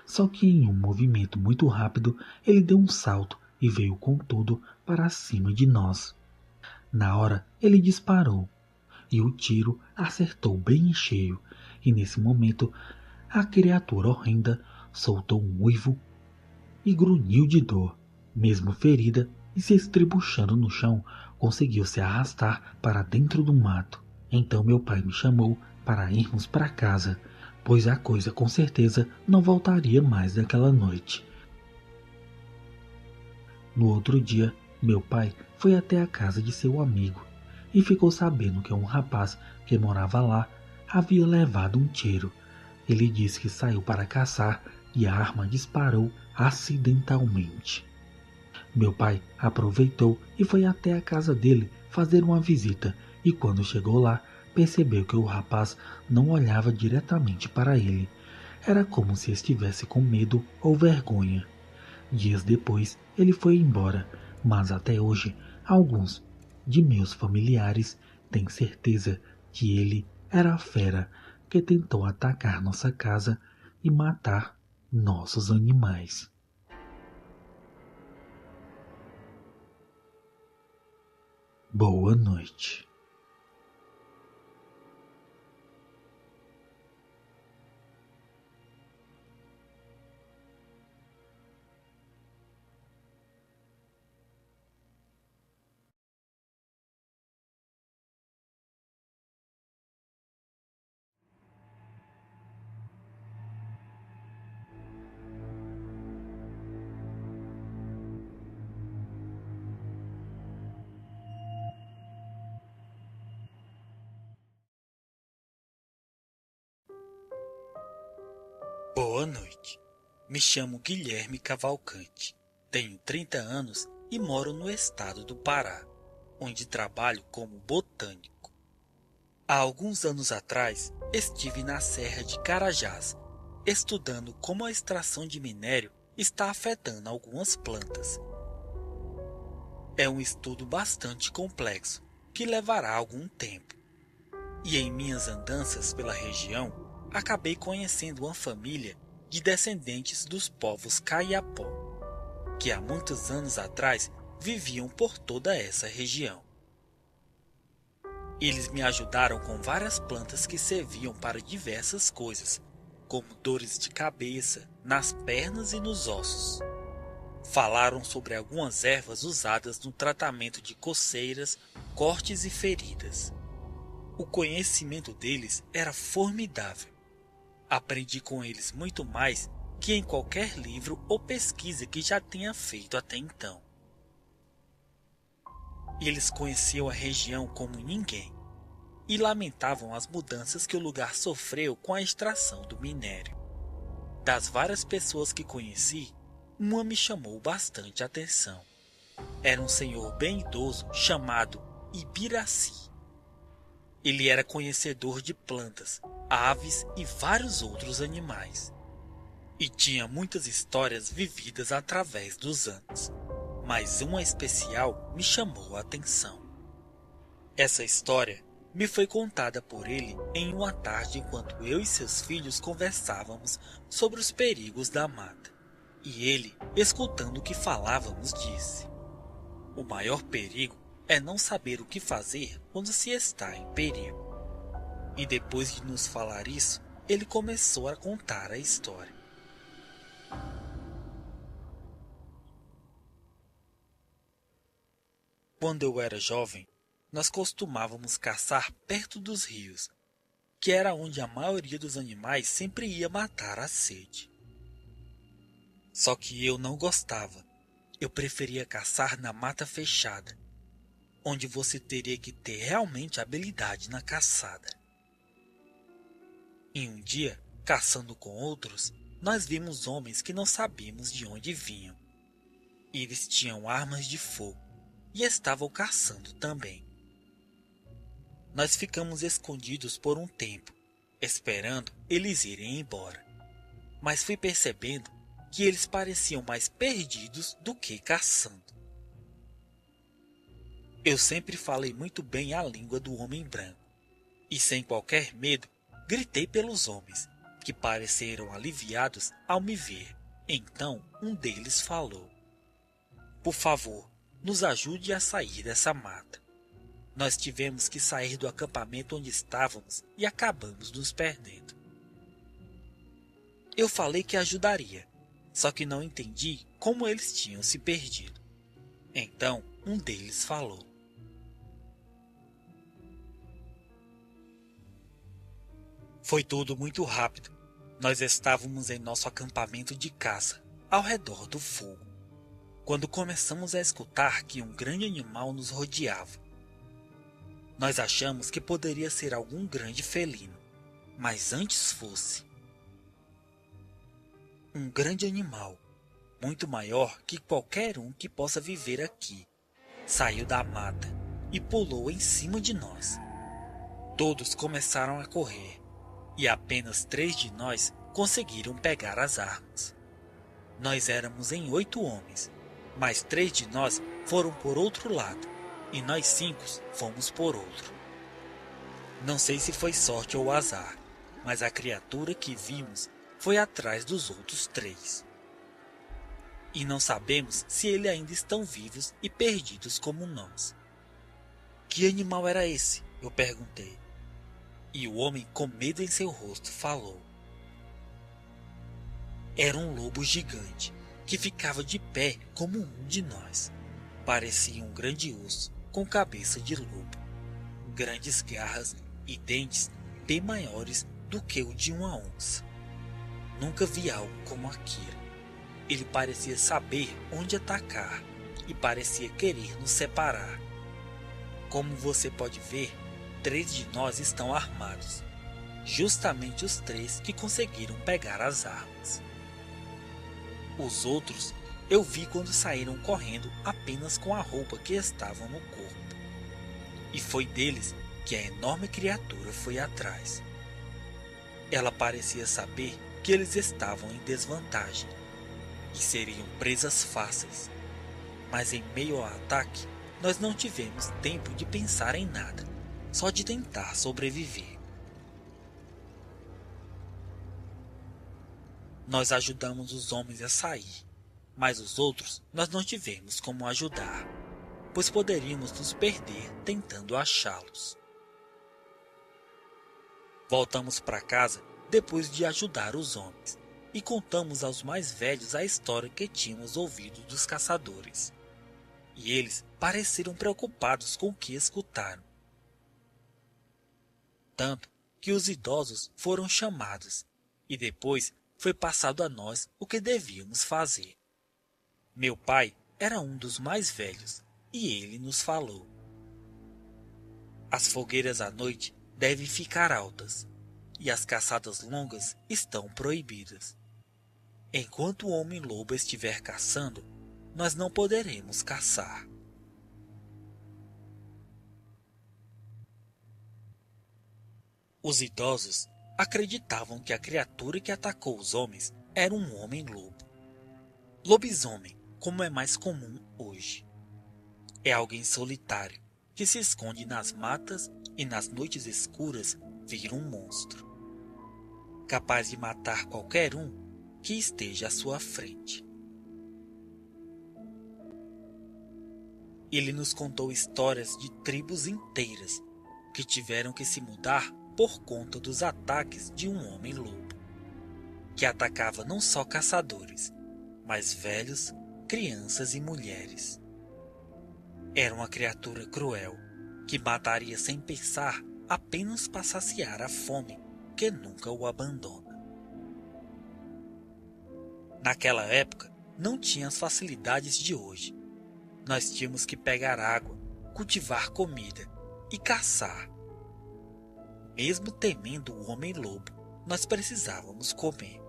Só que em um movimento muito rápido, ele deu um salto e veio com tudo para cima de nós. Na hora, ele disparou, e o tiro acertou bem em cheio, e nesse momento, a criatura horrenda soltou um uivo e grunhiu de dor. Mesmo ferida e se estribuchando no chão, conseguiu se arrastar para dentro do mato. Então meu pai me chamou para irmos para casa, pois a coisa com certeza não voltaria mais daquela noite. No outro dia, meu pai foi até a casa de seu amigo e ficou sabendo que um rapaz que morava lá havia levado um tiro. Ele disse que saiu para caçar e a arma disparou acidentalmente. Meu pai aproveitou e foi até a casa dele fazer uma visita, e quando chegou lá, percebeu que o rapaz não olhava diretamente para ele. Era como se estivesse com medo ou vergonha. Dias depois, ele foi embora, mas até hoje, alguns de meus familiares têm certeza que ele era a fera que tentou atacar nossa casa e matar nossos animais. Boa noite. Boa noite. Me chamo Guilherme Cavalcante. Tenho 30 anos e moro no estado do Pará, onde trabalho como botânico. Há alguns anos atrás, estive na Serra de Carajás, estudando como a extração de minério está afetando algumas plantas. É um estudo bastante complexo, que levará algum tempo. E em minhas andanças pela região, acabei conhecendo uma família de descendentes dos povos Kayapó, que há muitos anos atrás viviam por toda essa região. Eles me ajudaram com várias plantas que serviam para diversas coisas, como dores de cabeça, nas pernas e nos ossos. Falaram sobre algumas ervas usadas no tratamento de coceiras, cortes e feridas. O conhecimento deles era formidável. Aprendi com eles muito mais que em qualquer livro ou pesquisa que já tenha feito até então. Eles conheciam a região como ninguém e lamentavam as mudanças que o lugar sofreu com a extração do minério. Das várias pessoas que conheci, uma me chamou bastante atenção. Era um senhor bem idoso chamado Ibiraci. Ele era conhecedor de plantas, aves e vários outros animais. E tinha muitas histórias vividas através dos anos. Mas uma especial me chamou a atenção. Essa história me foi contada por ele em uma tarde enquanto eu e seus filhos conversávamos sobre os perigos da mata. E ele, escutando o que falávamos, disse: "O maior perigo é não saber o que fazer quando se está em perigo." E depois de nos falar isso, ele começou a contar a história. Quando eu era jovem, nós costumávamos caçar perto dos rios, que era onde a maioria dos animais sempre ia matar a sede. Só que eu não gostava. Eu preferia caçar na mata fechada, onde você teria que ter realmente habilidade na caçada. E um dia, caçando com outros, nós vimos homens que não sabíamos de onde vinham. Eles tinham armas de fogo e estavam caçando também. Nós ficamos escondidos por um tempo, esperando eles irem embora. Mas fui percebendo que eles pareciam mais perdidos do que caçando. Eu sempre falei muito bem a língua do homem branco, e sem qualquer medo, gritei pelos homens, que pareceram aliviados ao me ver. Então um deles falou: "Por favor, nos ajude a sair dessa mata. Nós tivemos que sair do acampamento onde estávamos e acabamos nos perdendo." Eu falei que ajudaria, só que não entendi como eles tinham se perdido. Então um deles falou: "Foi tudo muito rápido. Nós estávamos em nosso acampamento de caça, ao redor do fogo, quando começamos a escutar que um grande animal nos rodeava. Nós achamos que poderia ser algum grande felino, mas antes fosse um grande animal, muito maior que qualquer um que possa viver aqui. Saiu da mata e pulou em cima de nós. Todos começaram a correr, e apenas 3 de nós conseguiram pegar as armas. Nós éramos em 8 homens, mas 3 de nós foram por outro lado, e nós 5 fomos por outro. Não sei se foi sorte ou azar, mas a criatura que vimos foi atrás dos outros 3. E não sabemos se eles ainda estão vivos e perdidos como nós." "Que animal era esse?" eu perguntei. E o homem, com medo em seu rosto, falou: "Era um lobo gigante, que ficava de pé como um de nós. Parecia um grande urso com cabeça de lobo, grandes garras e dentes bem maiores do que o de uma onça. Nunca vi algo como aquilo. Ele parecia saber onde atacar e parecia querer nos separar. Como você pode ver, 3 de nós estão armados. justamente os 3 que conseguiram pegar as armas. Os outros eu vi quando saíram correndo apenas com a roupa que estavam no corpo. E foi deles que a enorme criatura foi atrás. Ela parecia saber que eles estavam em desvantagem e seriam presas fáceis. Mas em meio ao ataque, nós não tivemos tempo de pensar em nada, só de tentar sobreviver. Nós ajudamos os homens a sair, mas os outros nós não tivemos como ajudar, pois poderíamos nos perder tentando achá-los. Voltamos para casa depois de ajudar os homens e contamos aos mais velhos a história que tínhamos ouvido dos caçadores. E eles pareceram preocupados com o que escutaram. Tanto que os idosos foram chamados e depois foi passado a nós o que devíamos fazer. Meu pai era um dos mais velhos e ele nos falou: as fogueiras à noite devem ficar altas e as caçadas longas estão proibidas. Enquanto o homem-lobo estiver caçando, nós não poderemos caçar. Os idosos acreditavam que a criatura que atacou os homens era um homem-lobo. Lobisomem, como é mais comum hoje. É alguém solitário que se esconde nas matas e nas noites escuras vira um monstro, capaz de matar qualquer um que esteja à sua frente. Ele nos contou histórias de tribos inteiras que tiveram que se mudar por conta dos ataques de um homem-lobo, que atacava não só caçadores, mas velhos, crianças e mulheres. Era uma criatura cruel, que mataria sem pensar apenas para saciar a fome que nunca o abandona. Naquela época, não tinha as facilidades de hoje. Nós tínhamos que pegar água, cultivar comida e caçar. Mesmo temendo o homem-lobo, nós precisávamos comer.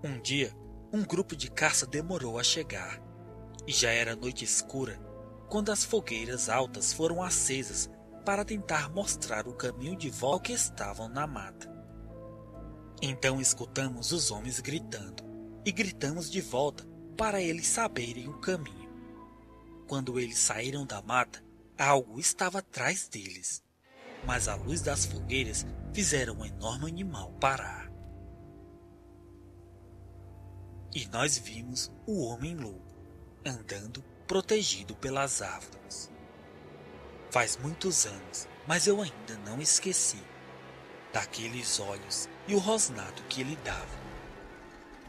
Um dia, um grupo de caça demorou a chegar, e já era noite escura quando as fogueiras altas foram acesas para tentar mostrar o caminho de volta ao que estavam na mata. Então escutamos os homens gritando, e gritamos de volta para eles saberem o caminho. Quando eles saíram da mata, algo estava atrás deles, mas a luz das fogueiras fizeram o enorme animal parar. E nós vimos o homem-lobo andando protegido pelas árvores. Faz muitos anos, mas eu ainda não esqueci daqueles olhos e o rosnado que ele dava,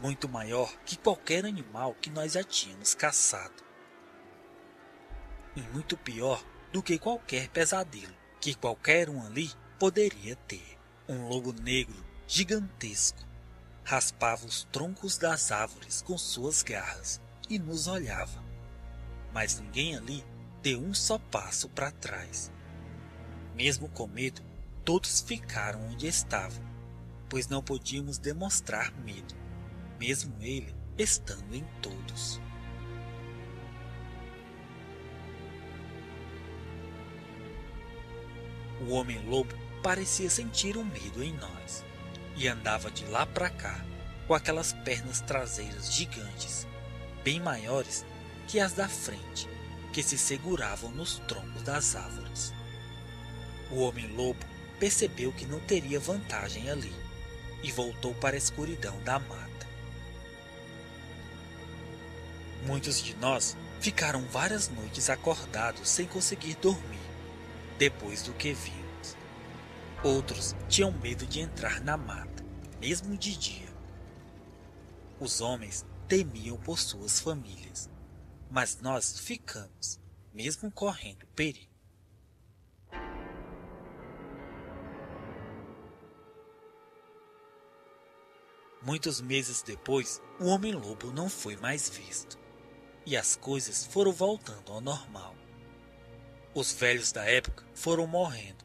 muito maior que qualquer animal que nós já tínhamos caçado, e muito pior do que qualquer pesadelo que qualquer um ali poderia ter. Um lobo negro gigantesco raspava os troncos das árvores com suas garras e nos olhava, mas ninguém ali deu um só passo para trás. Mesmo com medo, todos ficaram onde estavam, pois não podíamos demonstrar medo, mesmo ele estando em todos. O homem-lobo parecia sentir um medo em nós, e andava de lá para cá, com aquelas pernas traseiras gigantes, bem maiores que as da frente, que se seguravam nos troncos das árvores. O homem-lobo percebeu que não teria vantagem ali, e voltou para a escuridão da mata. Muitos de nós ficaram várias noites acordados sem conseguir dormir, depois do que vimos. Outros tinham medo de entrar na mata, mesmo de dia. Os homens temiam por suas famílias, mas nós ficamos, mesmo correndo perigo. Muitos meses depois, o homem-lobo não foi mais visto, e as coisas foram voltando ao normal. Os velhos da época foram morrendo,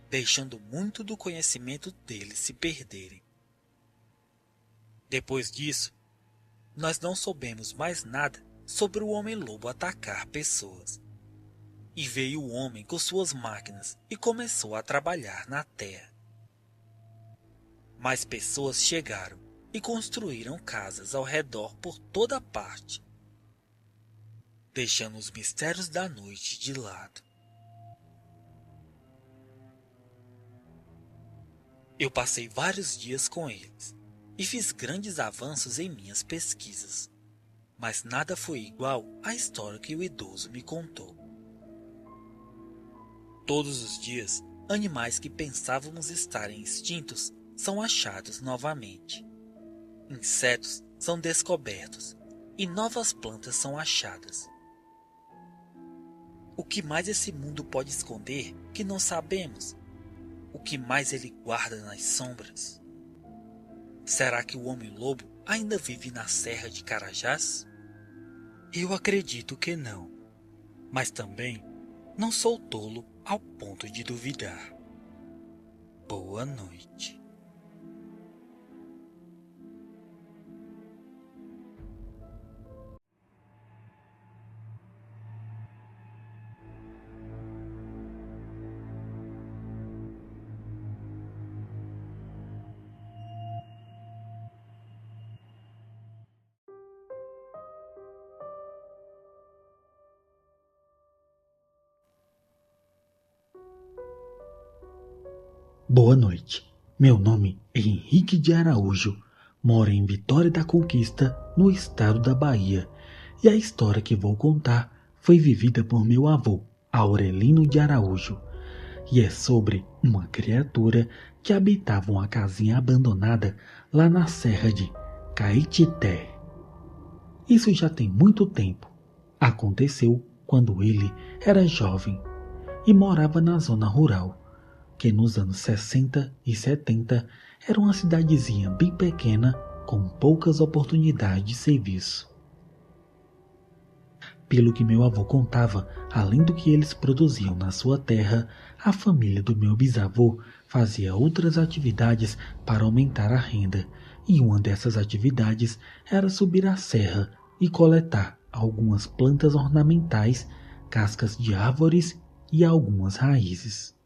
deixando muito do conhecimento deles se perderem. Depois disso, nós não soubemos mais nada sobre o homem-lobo atacar pessoas. E veio o homem com suas máquinas e começou a trabalhar na terra. Mais pessoas chegaram e construíram casas ao redor por toda parte, deixando os mistérios da noite de lado. Eu passei vários dias com eles e fiz grandes avanços em minhas pesquisas, mas nada foi igual à história que o idoso me contou. Todos os dias, animais que pensávamos estarem extintos são achados novamente. Insetos são descobertos e novas plantas são achadas. O que mais esse mundo pode esconder que não sabemos? O que mais ele guarda nas sombras? Será que o homem-lobo ainda vive na Serra de Carajás? Eu acredito que não, mas também não sou tolo ao ponto de duvidar. Boa noite. Boa noite. Meu nome é Henrique de Araújo. Moro em Vitória da Conquista, no estado da Bahia. E a história que vou contar foi vivida por meu avô, Aurelino de Araújo. E é sobre uma criatura que habitava uma casinha abandonada lá na Serra de Caetité. Isso já tem muito tempo. Aconteceu quando ele era jovem e morava na zona rural, que nos anos 60 e 70 era uma cidadezinha bem pequena com poucas oportunidades de serviço. Pelo que meu avô contava, além do que eles produziam na sua terra, a família do meu bisavô fazia outras atividades para aumentar a renda, e uma dessas atividades era subir a serra e coletar algumas plantas ornamentais, cascas de árvores e algumas raízes.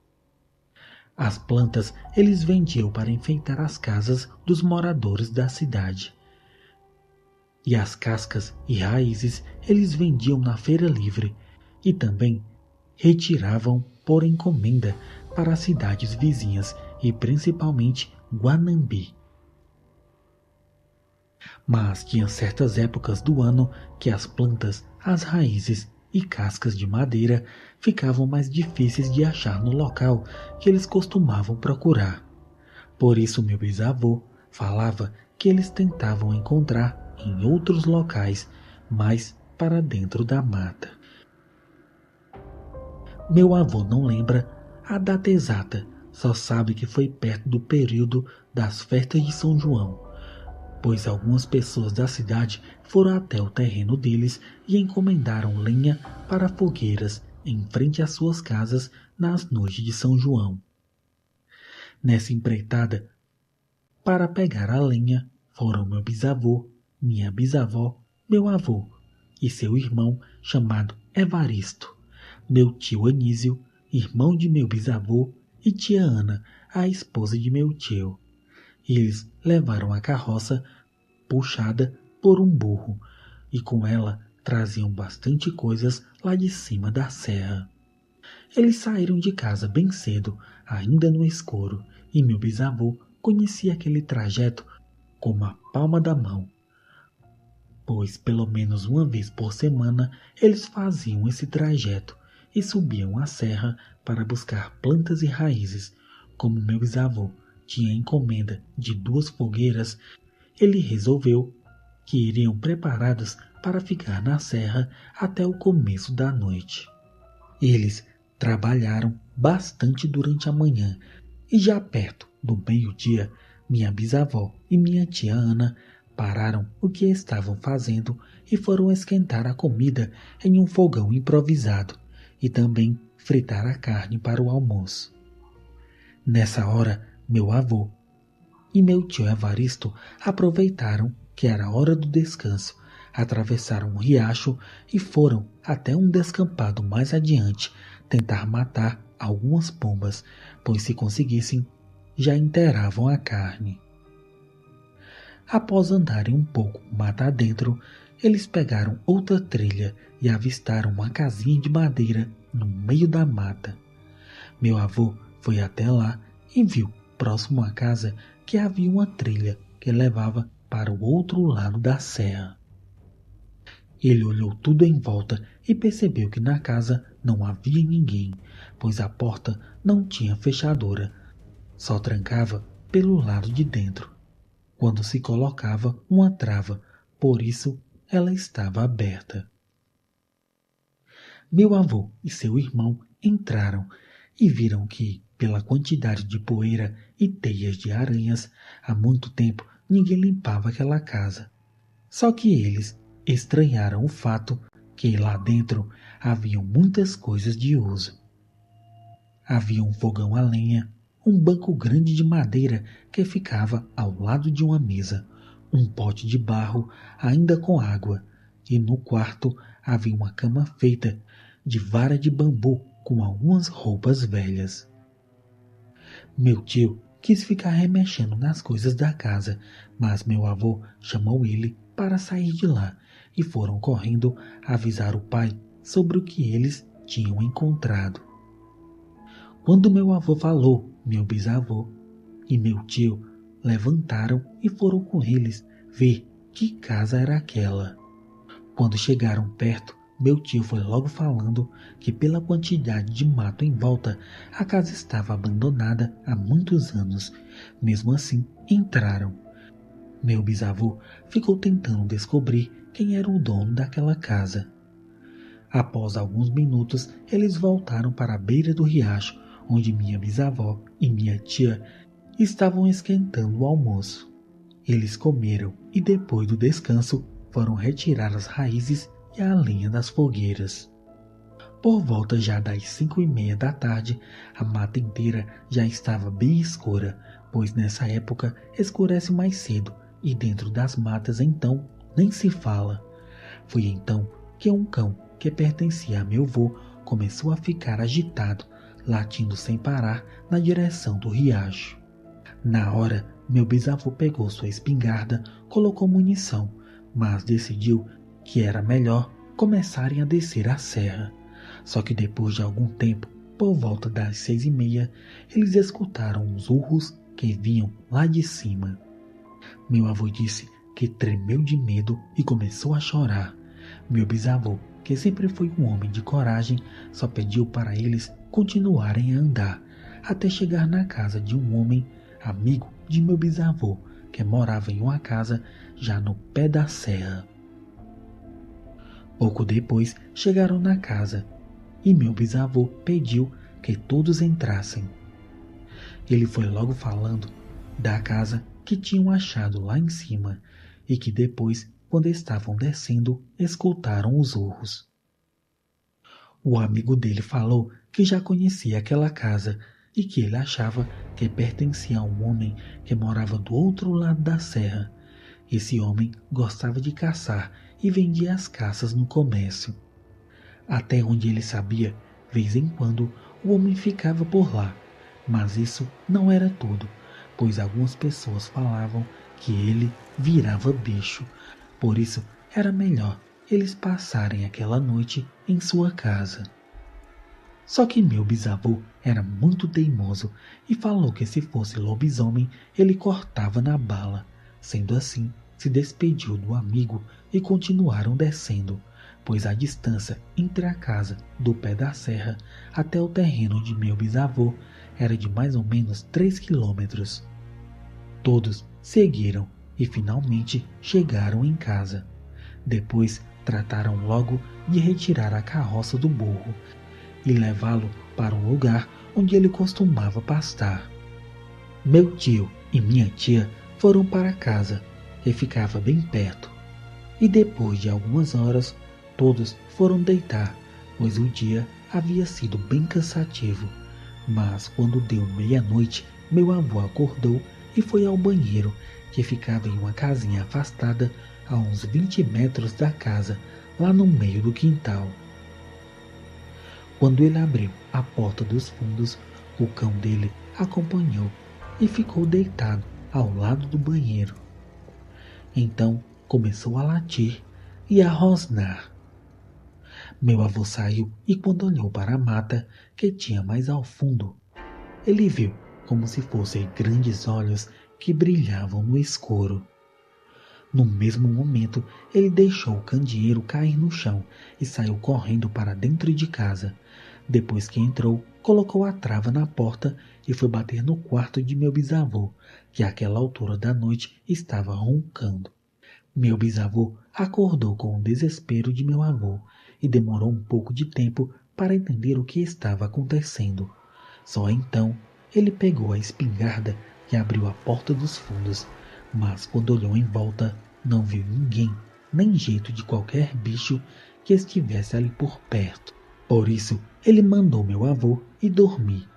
As plantas eles vendiam para enfeitar as casas dos moradores da cidade. E as cascas e raízes eles vendiam na feira livre e também retiravam por encomenda para as cidades vizinhas e principalmente Guanambi. Mas tinha certas épocas do ano que as plantas, as raízes e cascas de madeira ficavam mais difíceis de achar no local que eles costumavam procurar. Por isso meu bisavô falava que eles tentavam encontrar em outros locais, mais para dentro da mata. Meu avô não lembra a data exata, só sabe que foi perto do período das festas de São João, pois algumas pessoas da cidade foram até o terreno deles e encomendaram lenha para fogueiras em frente às suas casas nas noites de São João. Nessa empreitada, para pegar a lenha, foram meu bisavô, minha bisavó, meu avô e seu irmão chamado Evaristo, meu tio Anísio, irmão de meu bisavô, e tia Ana, a esposa de meu tio. Eles levaram a carroça puxada por um burro e com ela traziam bastante coisas lá de cima da serra. Eles saíram de casa bem cedo, ainda no escuro, e meu bisavô conhecia aquele trajeto como a palma da mão, pois pelo menos uma vez por semana eles faziam esse trajeto e subiam a serra para buscar plantas e raízes. Como meu bisavô tinha encomenda de 2 fogueiras, ele resolveu que iriam preparados para ficar na serra até o começo da noite. Eles trabalharam bastante durante a manhã e já perto do meio-dia, minha bisavó e minha tia Ana pararam o que estavam fazendo e foram esquentar a comida em um fogão improvisado e também fritar a carne para o almoço. Nessa hora, meu avô e meu tio Evaristo aproveitaram que era hora do descanso, atravessaram um riacho e foram até um descampado mais adiante tentar matar algumas pombas, pois se conseguissem, já inteiravam a carne. Após andarem um pouco mata adentro, eles pegaram outra trilha e avistaram uma casinha de madeira no meio da mata. Meu avô foi até lá e viu, próximo à casa, que havia uma trilha que levava para o outro lado da serra. Ele olhou tudo em volta e percebeu que na casa não havia ninguém, pois a porta não tinha fechadura, só trancava pelo lado de dentro, quando se colocava uma trava, por isso ela estava aberta. Meu avô e seu irmão entraram e viram que, pela quantidade de poeira e teias de aranhas, há muito tempo ninguém limpava aquela casa. Só que eles estranharam o fato que lá dentro haviam muitas coisas de uso. Havia um fogão a lenha, um banco grande de madeira que ficava ao lado de uma mesa, um pote de barro ainda com água, e no quarto havia uma cama feita de vara de bambu com algumas roupas velhas. Meu tio quis ficar remexendo nas coisas da casa, mas meu avô chamou ele para sair de lá e foram correndo avisar o pai sobre o que eles tinham encontrado. Quando meu avô falou, meu bisavô e meu tio levantaram e foram com eles ver que casa era aquela. Quando chegaram perto, meu tio foi logo falando que pela quantidade de mato em volta, a casa estava abandonada há muitos anos. Mesmo assim, entraram. Meu bisavô ficou tentando descobrir quem era o dono daquela casa. Após alguns minutos, eles voltaram para a beira do riacho, onde minha bisavó e minha tia estavam esquentando o almoço. Eles comeram e depois do descanso foram retirar as raízes e a lenha das fogueiras. Por volta já das 5:30 da tarde, a mata inteira já estava bem escura, pois nessa época escurece mais cedo e dentro das matas então nem se fala. Foi então que um cão que pertencia a meu avô começou a ficar agitado, latindo sem parar na direção do riacho. Na hora, meu bisavô pegou sua espingarda, colocou munição, mas decidiu que era melhor começarem a descer a serra. Só que depois de algum tempo, por volta das 6:30, eles escutaram uns urros que vinham lá de cima. Meu avô disse que tremeu de medo e começou a chorar. Meu bisavô, que sempre foi um homem de coragem, só pediu para eles continuarem a andar, até chegar na casa de um homem, amigo de meu bisavô, que morava em uma casa já no pé da serra. Pouco depois chegaram na casa e meu bisavô pediu que todos entrassem. Ele foi logo falando da casa que tinham achado lá em cima e que depois, quando estavam descendo, escutaram os urros. O amigo dele falou que já conhecia aquela casa e que ele achava que pertencia a um homem que morava do outro lado da serra. Esse homem gostava de caçar e vendia as caças no comércio. Até onde ele sabia, vez em quando, o homem ficava por lá, mas isso não era tudo, pois algumas pessoas falavam que ele virava bicho, por isso era melhor eles passarem aquela noite em sua casa. Só que meu bisavô era muito teimoso e falou que se fosse lobisomem ele cortava na bala. Sendo assim, se despediu do amigo e continuaram descendo, pois a distância entre a casa do pé da serra até o terreno de meu bisavô era de mais ou menos 3 quilômetros. Todos seguiram e finalmente chegaram em casa. Depois trataram logo de retirar a carroça do burro e levá-lo para um lugar onde ele costumava pastar. Meu tio e minha tia foram para casa, que ficava bem perto, e depois de algumas horas todos foram deitar, pois o dia havia sido bem cansativo, mas quando deu meia-noite, meu avô acordou e foi ao banheiro, que ficava em uma casinha afastada a uns 20 metros da casa, lá no meio do quintal. Quando ele abriu a porta dos fundos, o cão dele acompanhou e ficou deitado ao lado do banheiro. Então começou a latir e a rosnar. Meu avô saiu e quando olhou para a mata que tinha mais ao fundo, ele viu como se fossem grandes olhos que brilhavam no escuro. No mesmo momento, ele deixou o candeeiro cair no chão e saiu correndo para dentro de casa. Depois que entrou, colocou a trava na porta e foi bater no quarto de meu bisavô, que àquela altura da noite estava roncando. Meu bisavô acordou com o desespero de meu avô e demorou um pouco de tempo para entender o que estava acontecendo. Só então ele pegou a espingarda e abriu a porta dos fundos, mas quando olhou em volta não viu ninguém, nem jeito de qualquer bicho que estivesse ali por perto. Por isso ele mandou meu avô ir dormir.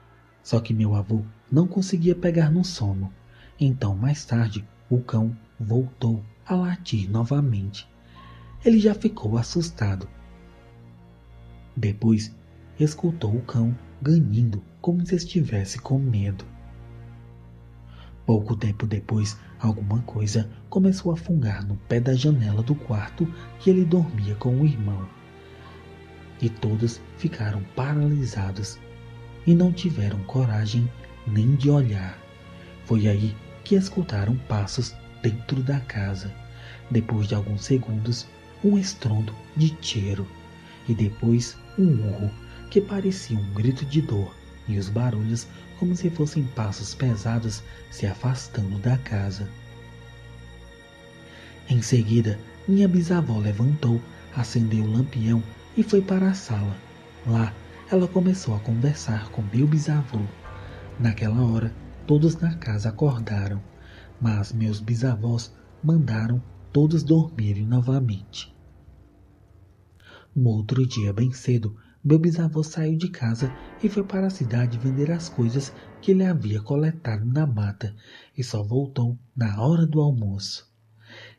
Só que meu avô não conseguia pegar no sono. Então mais tarde o cão voltou a latir novamente. Ele já ficou assustado. Depois escutou o cão ganindo como se estivesse com medo. Pouco tempo depois, alguma coisa começou a fungar no pé da janela do quarto que ele dormia com o irmão. E todos ficaram paralisados e não tiveram coragem nem de olhar. Foi aí que escutaram passos dentro da casa. Depois de alguns segundos, um estrondo de tiro e depois um urro que parecia um grito de dor e os barulhos como se fossem passos pesados se afastando da casa. Em seguida, minha bisavó levantou, acendeu o lampião e foi para a sala. Lá, ela começou a conversar com meu bisavô. Naquela hora, todos na casa acordaram, mas meus bisavós mandaram todos dormirem novamente. No outro dia, bem cedo, meu bisavô saiu de casa e foi para a cidade vender as coisas que ele havia coletado na mata e só voltou na hora do almoço.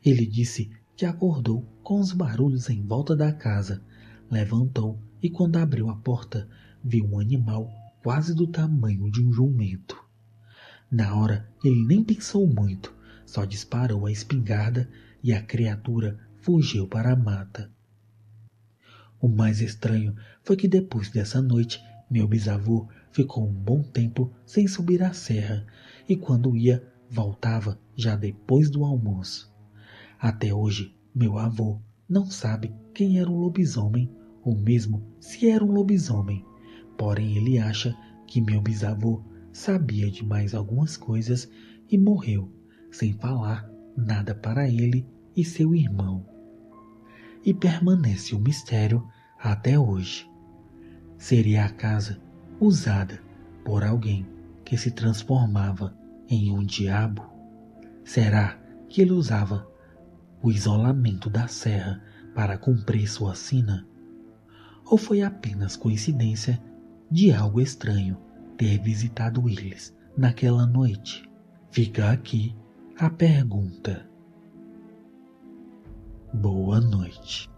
Ele disse que acordou com os barulhos em volta da casa, levantou e quando abriu a porta, viu um animal quase do tamanho de um jumento. Na hora, ele nem pensou muito, só disparou a espingarda e a criatura fugiu para a mata. O mais estranho foi que depois dessa noite, meu bisavô ficou um bom tempo sem subir a serra e quando ia, voltava já depois do almoço. Até hoje, meu avô não sabe quem era o lobisomem ou mesmo se era um lobisomem, porém ele acha que meu bisavô sabia de mais algumas coisas e morreu sem falar nada para ele e seu irmão. E permanece o mistério até hoje. Seria a casa usada por alguém que se transformava em um diabo? Será que ele usava o isolamento da serra para cumprir sua sina? Ou foi apenas coincidência de algo estranho ter visitado eles naquela noite? Fica aqui a pergunta. Boa noite.